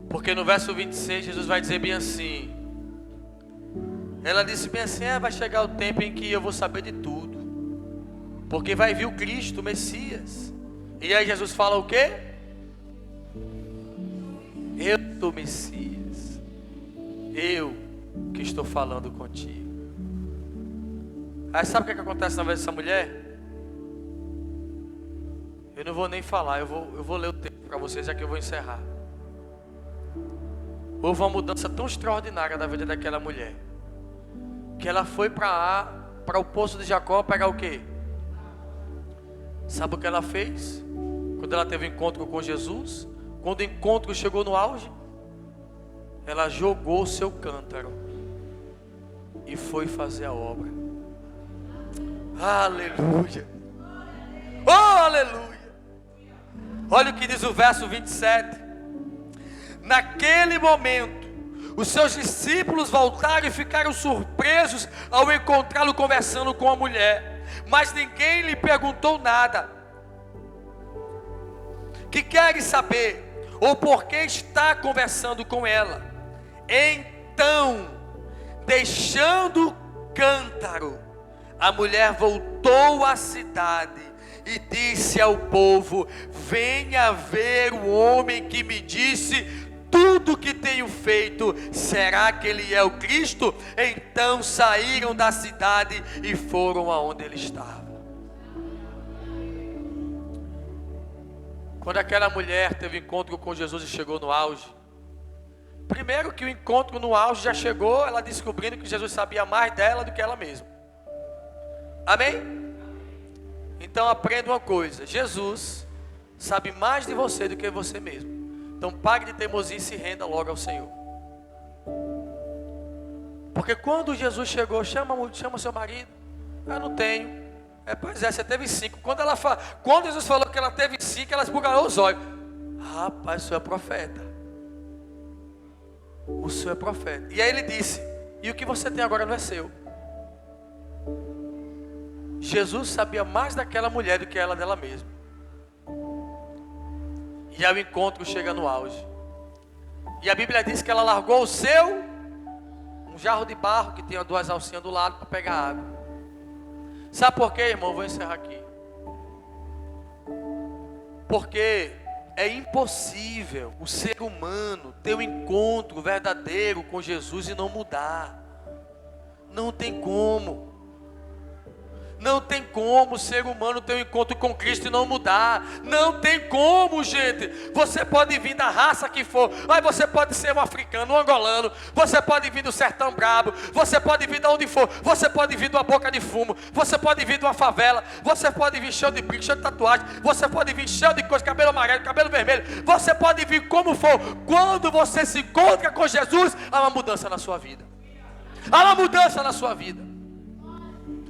Porque no verso 26 Jesus vai dizer bem assim. Ela disse bem assim: vai chegar o tempo em que eu vou saber de tudo, porque vai vir o Cristo, o Messias. E aí Jesus fala o quê? Eu sou o Messias, eu que estou falando contigo. Aí sabe o que acontece na vida dessa mulher? Eu não vou nem falar, eu vou ler o texto para vocês, já que eu vou encerrar. Houve uma mudança tão extraordinária na vida daquela mulher, que ela foi para o poço de Jacó pegar o quê? Sabe o que ela fez? Quando ela teve um encontro com Jesus, quando o encontro chegou no auge, ela jogou o seu cântaro e foi fazer a obra. Aleluia! aleluia. Olha o que diz o verso 27. Naquele momento, os seus discípulos voltaram e ficaram surpresos ao encontrá-lo conversando com a mulher, mas ninguém lhe perguntou nada. Que queres saber? Ou por que está conversando com ela? Então, deixando o cântaro, a mulher voltou à cidade e disse ao povo: venha ver o homem que me disse tudo que tenho feito. Será que ele é o Cristo? Então saíram da cidade e foram aonde ele estava. Quando aquela mulher teve encontro com Jesus e chegou no auge, primeiro que o encontro no auge já chegou, ela descobrindo que Jesus sabia mais dela do que ela mesma. Amém? Então aprenda uma coisa: Jesus sabe mais de você do que você mesmo. Então pare de teimosia e se renda logo ao Senhor. Porque quando Jesus chegou, chama seu marido. Eu não tenho. Pois é, você teve 5. Quando Jesus falou que ela teve 5, ela esbugalhou os olhos. Rapaz, o senhor é profeta. O senhor é profeta. E aí ele disse: e o que você tem agora não é seu. Jesus sabia mais daquela mulher do que ela dela mesma. E aí o encontro chega no auge. E a Bíblia diz que ela largou um jarro de barro que tinha 2 alcinhas do lado para pegar água. Sabe por quê, irmão? Vou encerrar aqui. Porque é impossível o ser humano ter um encontro verdadeiro com Jesus e não mudar. Não tem como. Não tem como o ser humano ter um encontro com Cristo e não mudar. Não tem como, gente. Você pode vir da raça que for. Aí você pode ser um africano, um angolano. Você pode vir do sertão brabo. Você pode vir de onde for. Você pode vir de uma boca de fumo. Você pode vir de uma favela. Você pode vir cheio de brinco, cheio de tatuagem. Você pode vir cheio de coisa, cabelo amarelo, cabelo vermelho. Você pode vir como for. Quando você se encontra com Jesus, há uma mudança na sua vida. Há uma mudança na sua vida.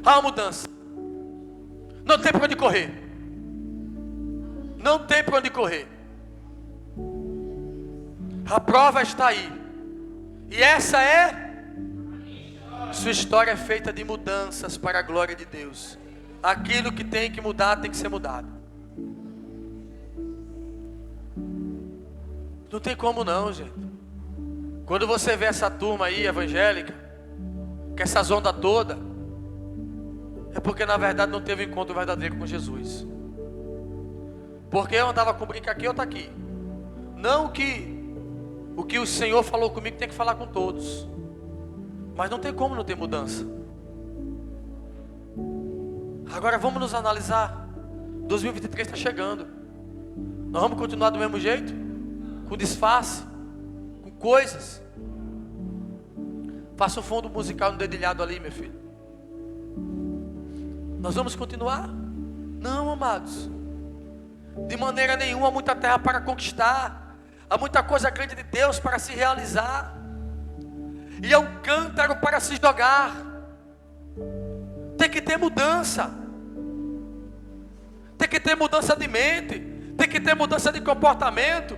Há uma mudança. Não tem para onde correr. Não tem para onde correr. A prova está aí. E essa é sua história, é feita de mudanças para a glória de Deus. Aquilo que tem que mudar tem que ser mudado. Não tem como não, gente. Quando você vê essa turma aí evangélica, que essa onda toda, é porque na verdade não teve um encontro verdadeiro com Jesus. Porque eu andava com brinco aqui, outro aqui. Não que o que o Senhor falou comigo tem que falar com todos. Mas não tem como não ter mudança. Agora vamos nos analisar. 2023 está chegando. Nós vamos continuar do mesmo jeito? Com disfarce? Com coisas? Faça um fundo musical no dedilhado ali, meu filho. Nós vamos continuar? Não, amados. De maneira nenhuma. Há muita terra para conquistar. Há muita coisa grande de Deus para se realizar. E é um cântaro para se jogar. Tem que ter mudança. Tem que ter mudança de mente. Tem que ter mudança de comportamento.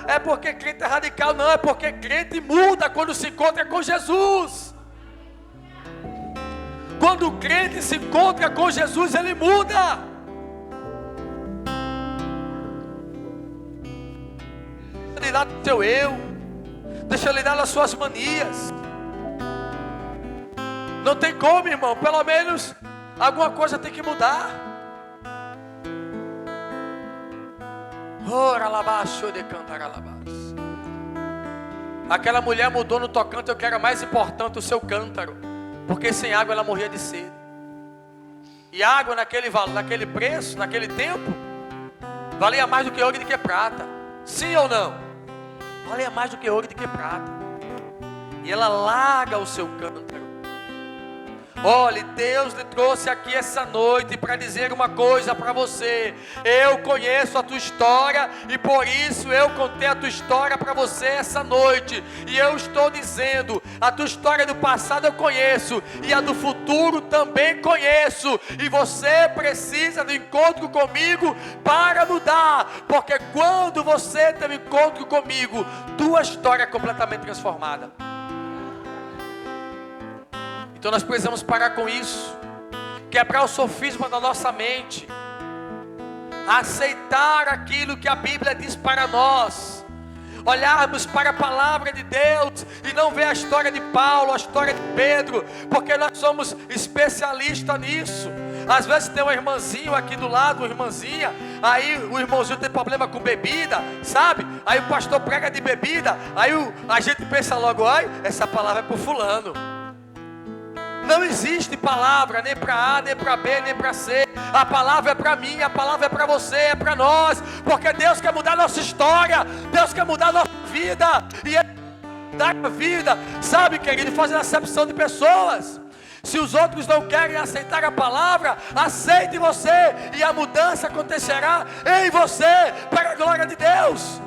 É porque crente é radical. Não, é porque crente muda quando se encontra com Jesus. Quando o crente se encontra com Jesus, ele muda. Deixa ele dar no seu eu. Deixa ele dar nas suas manias. Não tem como, irmão. Pelo menos alguma coisa tem que mudar. Ora labaixo de cantar alabás. Aquela mulher mudou no tocante, eu quero mais importante o seu cântaro. Porque sem água ela morria de sede. E água naquele preço, naquele tempo, valia mais do que ouro e do que prata. Sim ou não? Valia mais do que ouro e do que prata. E ela larga o seu cântaro. Olhe, Deus lhe trouxe aqui essa noite para dizer uma coisa para você. Eu conheço a tua história e por isso eu contei a tua história para você essa noite. E eu estou dizendo, a tua história do passado eu conheço e a do futuro também conheço. E você precisa do encontro comigo para mudar, porque quando você tem um encontro comigo, tua história é completamente transformada. Então nós precisamos parar com isso, quebrar o sofisma da nossa mente, aceitar aquilo que a Bíblia diz para nós, olharmos para a palavra de Deus e não ver a história de Paulo, a história de Pedro, porque nós somos especialistas nisso. Às vezes tem um irmãzinho aqui do lado, uma irmãzinha, aí o irmãozinho tem problema com bebida, sabe? Aí o pastor prega de bebida, aí a gente pensa logo, ai, essa palavra é para o fulano. Não existe palavra nem para A, nem para B, nem para C. A palavra é para mim, a palavra é para você, é para nós. Porque Deus quer mudar a nossa história. Deus quer mudar a nossa vida. E Ele dá a vida, sabe, querido, fazendo acepção de pessoas. Se os outros não querem aceitar a palavra, aceite você. E a mudança acontecerá em você. Para a glória de Deus.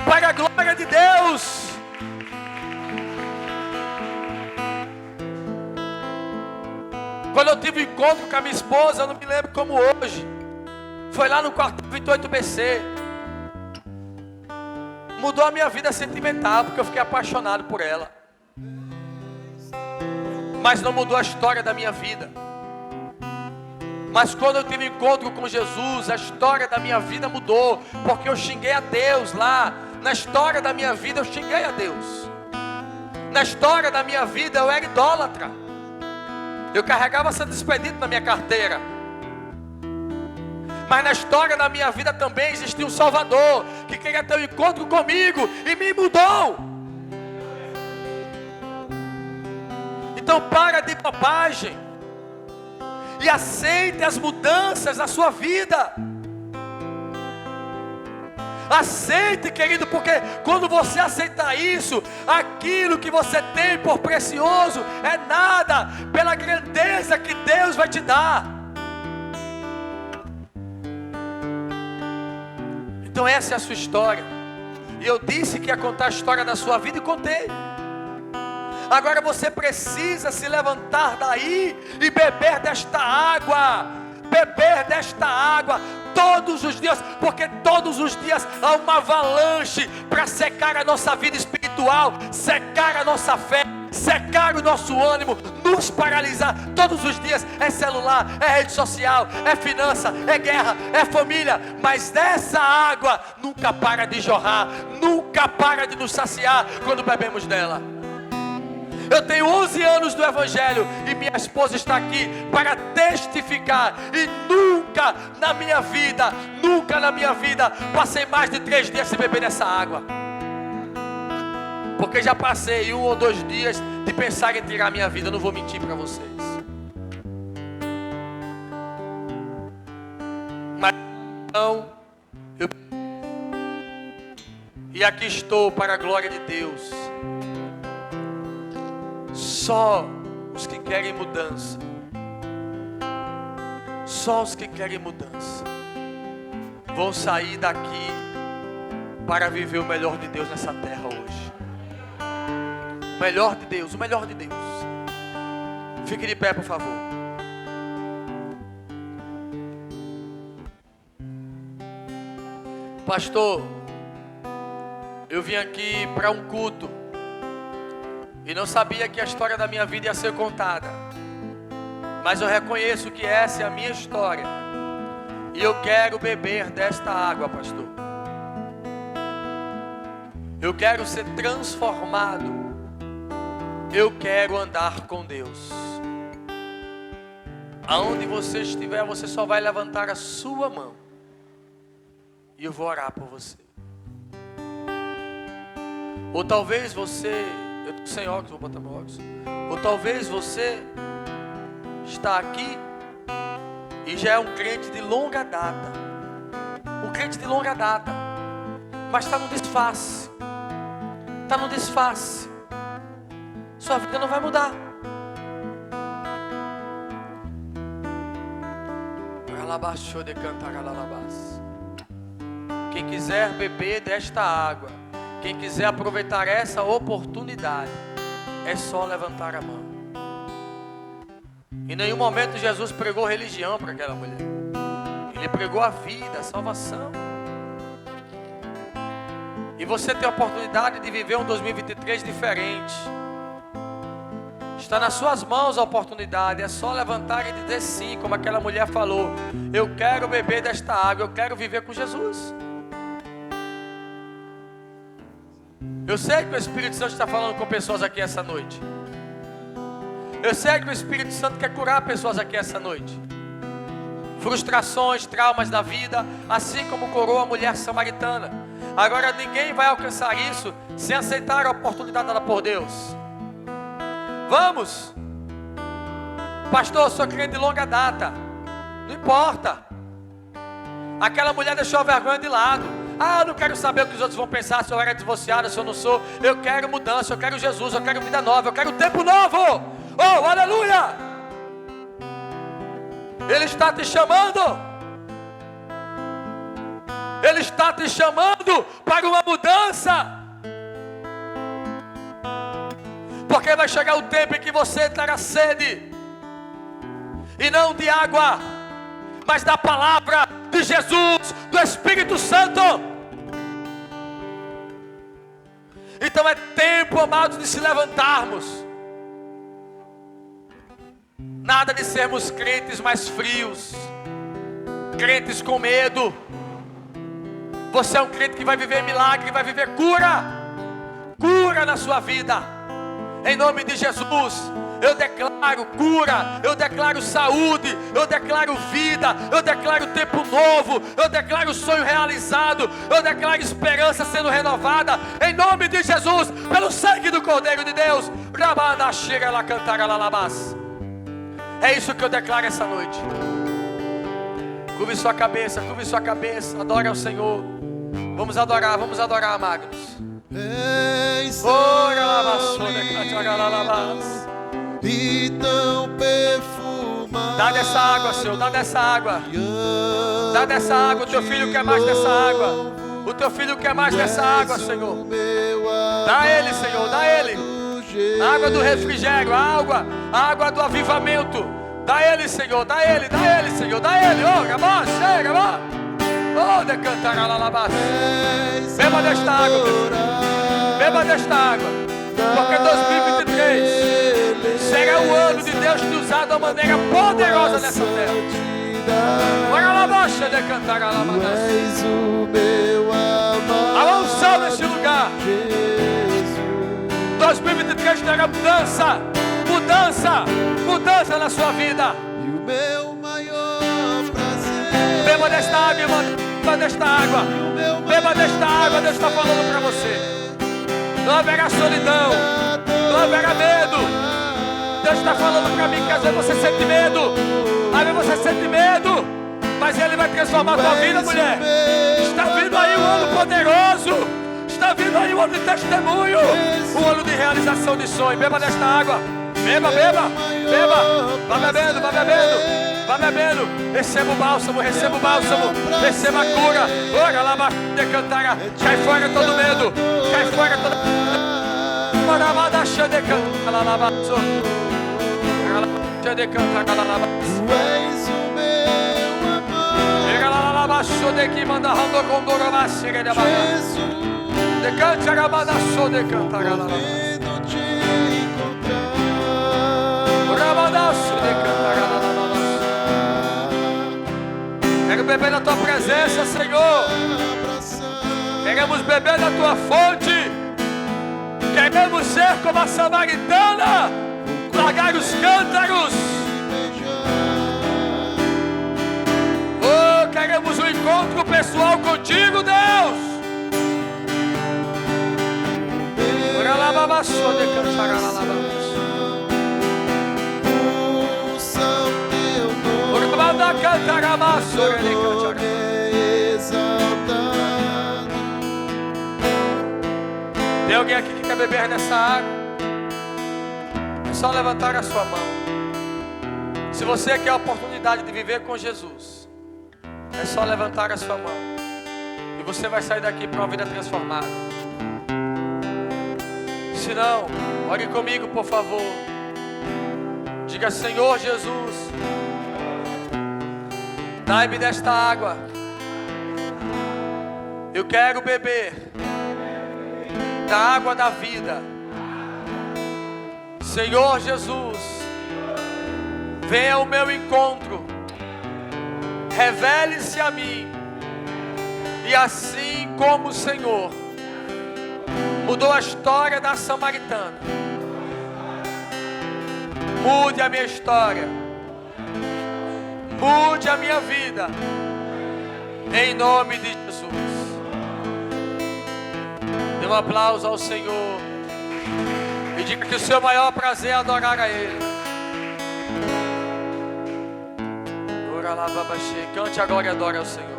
Para a glória de Deus. Quando eu tive um encontro com a minha esposa, eu não me lembro como hoje. Foi lá no quartel 28BC. Mudou a minha vida sentimental, porque eu fiquei apaixonado por ela. Mas não mudou a história da minha vida. Mas quando eu tive um encontro com Jesus, a história da minha vida mudou. Porque eu xinguei a Deus lá. Na história da minha vida eu xinguei a Deus. Na história da minha vida eu era idólatra. Eu carregava Santo Expedito na minha carteira. Mas na história da minha vida também existia um Salvador que queria ter um encontro comigo e me mudou. Então para de bobagem e aceite as mudanças na sua vida. Aceite, querido, porque quando você aceitar isso, aquilo que você tem por precioso é nada pela grandeza que Deus vai te dar. Então essa é a sua história. E eu disse que ia contar a história da sua vida e contei. Agora você precisa se levantar daí e beber desta água. Beber desta água todos os dias, porque todos os dias há uma avalanche para secar a nossa vida espiritual, secar a nossa fé, secar o nosso ânimo, nos paralisar. Todos os dias é celular, é rede social, é finança, é guerra, é família, mas dessa água nunca para de jorrar, nunca para de nos saciar quando bebemos dela. Eu tenho 11 anos do Evangelho e minha esposa está aqui para testificar. E nunca na minha vida passei mais de 3 dias sem beber dessa água. Porque já passei 1 ou 2 dias de pensar em tirar a minha vida. Eu não vou mentir para vocês. Mas então, e aqui estou para a glória de Deus. Só os que querem mudança, só os que querem mudança vão sair daqui para viver o melhor de Deus nessa terra hoje. O melhor de Deus, o melhor de Deus. Fique de pé, por favor. Pastor, eu vim aqui para um culto e não sabia que a história da minha vida ia ser contada. Mas eu reconheço que essa é a minha história. E eu quero beber desta água, pastor. Eu quero ser transformado. Eu quero andar com Deus. Aonde você estiver, você só vai levantar a sua mão. E eu vou orar por você. Ou talvez você... Eu estou sem óculos, vou botar meu óculos. Ou talvez você está aqui e já é um crente de longa data. Um crente de longa data. Mas está no disfarce. Está no disfarce. Sua vida não vai mudar. Quem quiser beber desta água, quem quiser aproveitar essa oportunidade, é só levantar a mão. Em nenhum momento Jesus pregou religião para aquela mulher. Ele pregou a vida, a salvação. E você tem a oportunidade de viver um 2023 diferente. Está nas suas mãos a oportunidade. É só levantar e dizer sim, como aquela mulher falou: eu quero beber desta água, eu quero viver com Jesus. Eu sei que o Espírito Santo está falando com pessoas aqui essa noite. Eu sei que o Espírito Santo quer curar pessoas aqui essa noite. Frustrações, traumas da vida, assim como curou a mulher samaritana. Agora ninguém vai alcançar isso sem aceitar a oportunidade dada por Deus. Vamos! Pastor, eu sou crente de longa data. Não importa. Aquela mulher deixou a vergonha de lado. Ah, eu não quero saber o que os outros vão pensar, se eu era divorciada, se eu não sou. Eu quero mudança, eu quero Jesus, eu quero vida nova, eu quero tempo novo. Oh, aleluia! Ele está te chamando. Ele está te chamando para uma mudança. Porque vai chegar o tempo em que você terá sede. E não de água, mas da palavra de Jesus, do Espírito Santo. Então é tempo, amados, de se levantarmos. Nada de sermos crentes mais frios, crentes com medo. Você é um crente que vai viver milagre, que vai viver cura, cura na sua vida. Em nome de Jesus, eu declaro cura, eu declaro saúde, eu declaro vida, eu declaro tempo novo, eu declaro sonho realizado, eu declaro esperança sendo renovada, em nome de Jesus, pelo sangue do Cordeiro de Deus. É isso que eu declaro essa noite. Curve sua cabeça, adore ao Senhor. Vamos adorar, amados. E tão perfumado. Dá dessa água, Senhor, dá dessa água. Dá dessa água, o teu filho quer mais dessa água. O teu filho quer mais dessa água, Senhor. Dá a ele, Senhor, dá a ele. Água do refrigério, água do avivamento. Dá a ele, Senhor, dá a ele, Senhor, dá a ele. Oh, Gabá, chega, Gabá. Oh, decantar a lalabás. Beba desta água, meu filho. Beba desta água. Porque 2023 será o ano de Deus te usar de uma maneira poderosa nessa terra. Bora lá, baixa, decantar a lalabás. A unção neste lugar. 2023 terá mudança na sua vida. E o meu maior prazer. Beba desta água, irmão. Beba desta água. Beba desta água. Deus está falando para você. Não haverá solidão. Não haverá medo. Deus está falando para mim que às vezes você sente medo. Às vezes você sente medo. Mas Ele vai transformar a tua vida, mulher. Está vindo aí um ano poderoso. Está vindo aí um ano de testemunho. Um ano de realização de sonho. Beba desta água. Beba. Vai bebendo. Receba o bálsamo. Receba a cura. Ora lá, decantara. Cai fora todo medo. Cai fora todo medo. Tu és o meu amor. Jesus, querendo te Quero beber da tua presença, Senhor. Queremos beber da tua fonte. Queremos ser como a samaritana, largar os cântaros. Oh, queremos um encontro pessoal contigo, Deus. Tem alguém aqui que quer beber dessa água? É só levantar a sua mão. Se você quer a oportunidade de viver com Jesus, É só levantar a sua mão e você vai sair daqui para uma vida transformada. Se não, ore comigo, por favor. Diga: Senhor Jesus, dai-me desta água. Eu quero beber da água da vida. Senhor Jesus, venha ao meu encontro, revele-se a mim, e assim como o Senhor mudou a história da samaritana, mude a minha história, mude a minha vida, em nome de Jesus. Dê um aplauso ao Senhor e diga que o seu maior prazer é adorar a Ele. Cante agora e adore ao Senhor.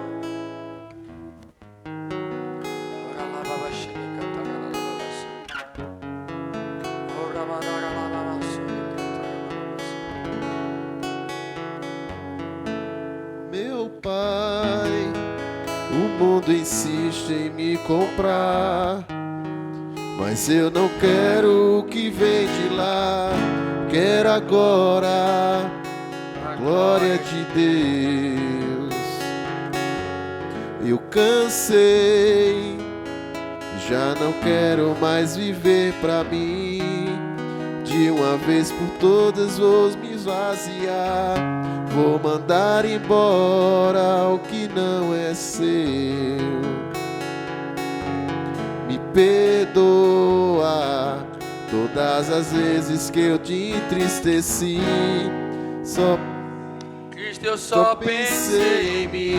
Meu Pai, o mundo insiste em me comprar, mas eu não quero o que vem de lá. Quero agora a glória de Deus. Eu cansei, já não quero mais viver pra mim. De uma vez por todas vou me esvaziar. Vou mandar embora o que não é seu. Me perdoa todas as vezes que eu te entristeci. Cristo, eu só pensei em mim.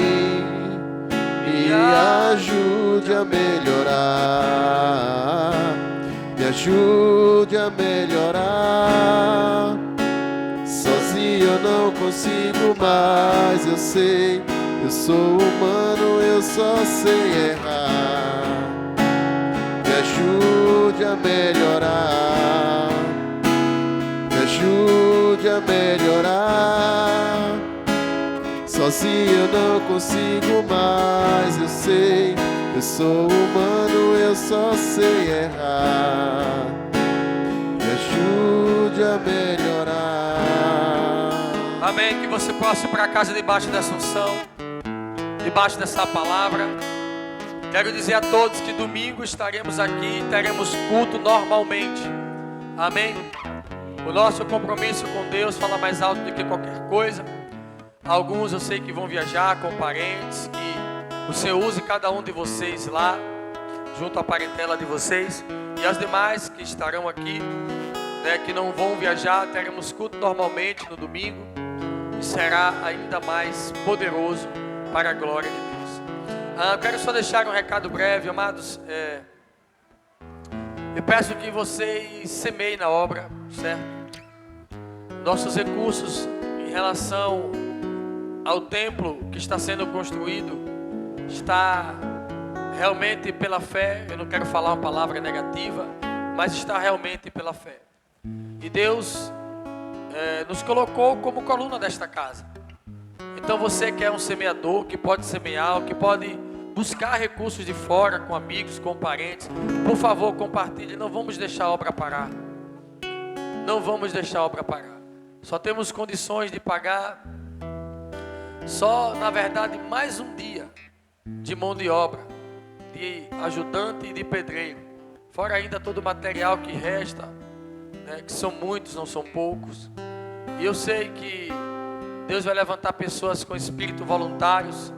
Me ajude a melhorar. Me ajude a melhorar. Sozinho eu não consigo mais. Eu sei, eu sou humano, eu só sei errar. Me ajude a melhorar. Me ajude a melhorar. Sozinho eu não consigo mais. Eu sei, eu sou humano, eu só sei errar. Me ajude a melhorar. Amém. Que você possa ir para casa debaixo dessa unção, debaixo dessa palavra. Quero dizer a todos que domingo estaremos aqui, teremos culto normalmente. Amém. O nosso compromisso com Deus fala mais alto do que qualquer coisa. Alguns eu sei que vão viajar com parentes, que o Senhor use cada um de vocês lá, junto à parentela de vocês. E as demais que estarão aqui, né, que não vão viajar, teremos culto normalmente no domingo. E será ainda mais poderoso para a glória de Deus. Eu quero só deixar um recado breve, amados. Eu peço que vocês semeiem na obra, certo? Nossos recursos em relação ao templo que está sendo construído está realmente pela fé. Eu não quero falar uma palavra negativa, mas está realmente pela fé. E Deus nos colocou como coluna desta casa. Então você que é um semeador, que pode semear, que pode buscar recursos de fora, com amigos, com parentes, por favor, compartilhe. Não vamos deixar a obra parar. Não vamos deixar a obra parar. Só temos condições de pagar só, na verdade, mais um dia de mão de obra, de ajudante e de pedreiro. Fora ainda todo o material que resta, né, que são muitos, não são poucos. E eu sei que Deus vai levantar pessoas com espírito voluntários,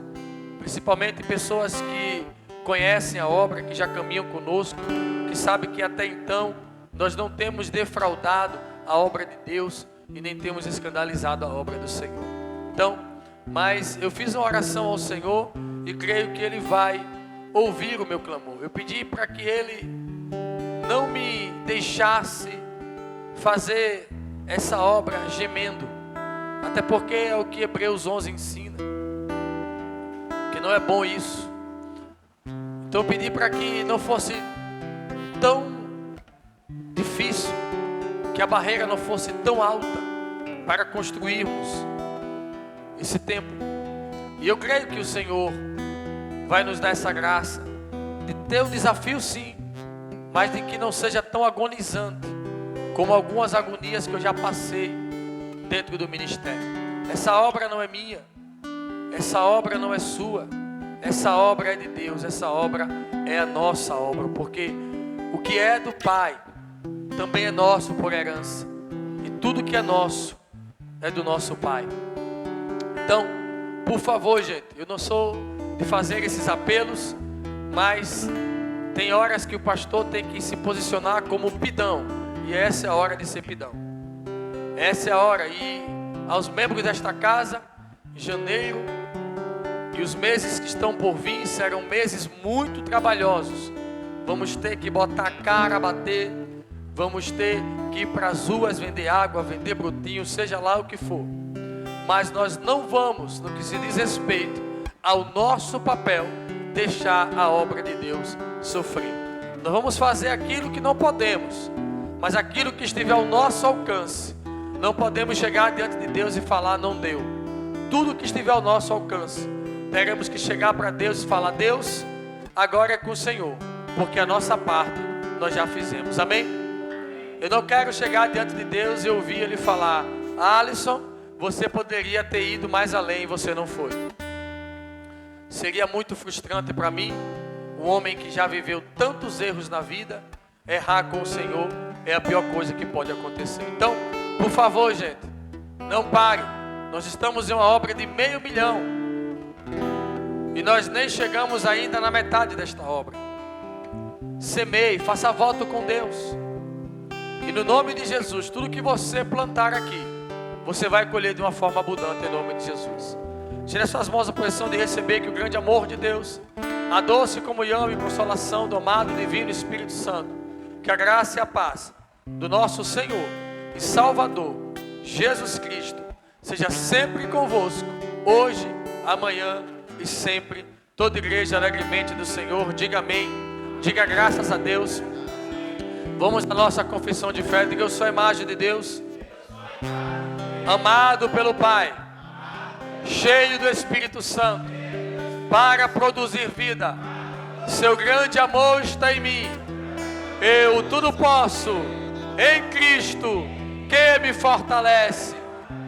principalmente pessoas que conhecem a obra, que já caminham conosco, que sabem que até então nós não temos defraudado a obra de Deus e nem temos escandalizado a obra do Senhor. Então, mas eu fiz uma oração ao Senhor e creio que Ele vai ouvir o meu clamor. Eu pedi para que Ele não me deixasse fazer essa obra gemendo, até porque é o que Hebreus 11 ensina, que não é bom isso. Então eu pedi para que não fosse tão difícil, que a barreira não fosse tão alta para construirmos esse templo. E eu creio que o Senhor vai nos dar essa graça de ter um desafio, sim, mas de que não seja tão agonizante como algumas agonias que eu já passei dentro do ministério. Essa obra não é minha, essa obra não é sua, essa obra é de Deus, essa obra é a nossa obra, porque o que é do Pai também é nosso por herança, e tudo que é nosso é do nosso Pai. Então, por favor, gente, eu não sou de fazer esses apelos, mas tem horas que o pastor tem que se posicionar como pidão, e essa é a hora de ser pidão. Essa é a hora. E aos membros desta casa, janeiro e os meses que estão por vir serão meses muito trabalhosos. Vamos ter que botar a cara a bater, vamos ter que ir para as ruas vender água, vender brotinho, seja lá o que for. Mas nós não vamos, no que se diz respeito ao nosso papel, deixar a obra de Deus sofrer. Nós vamos fazer aquilo que não podemos, mas aquilo que estiver ao nosso alcance. Não podemos chegar diante de Deus e falar não deu. Tudo que estiver ao nosso alcance, teremos que chegar para Deus e falar: Deus, agora é com o Senhor, porque a nossa parte nós já fizemos. Amém? Eu não quero chegar diante de Deus e ouvir Ele falar: Alisson, você poderia ter ido mais além e você não foi. Seria muito frustrante para mim, um homem que já viveu tantos erros na vida, errar com o Senhor é a pior coisa que pode acontecer. Então, por favor, gente, não pare. Nós estamos em uma obra de 500 mil e nós nem chegamos ainda na metade desta obra. Semeie, faça voto com Deus, e no nome de Jesus, tudo que você plantar aqui, você vai colher de uma forma abundante, em nome de Jesus. Tire as suas mãos à posição de receber que o grande amor de Deus, a doce comunhão e consolação do amado divino Espírito Santo, que a graça e a paz do nosso Senhor e Salvador Jesus Cristo seja sempre convosco, hoje, amanhã e sempre. Toda igreja alegremente do Senhor diga amém, diga graças a Deus. Vamos à nossa confissão de fé. Diga: eu sou a imagem de Deus, amado pelo Pai, cheio do Espírito Santo, para produzir vida. Seu grande amor está em mim. Eu tudo posso em Cristo que me fortalece.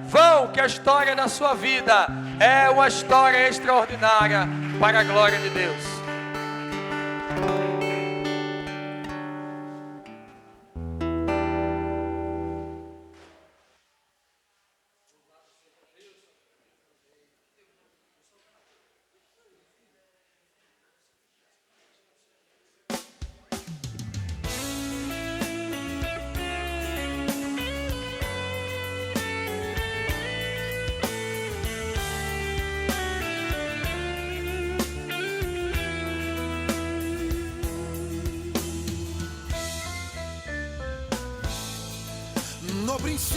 Vão, que a história da sua vida é uma história extraordinária para a glória de Deus. No princípio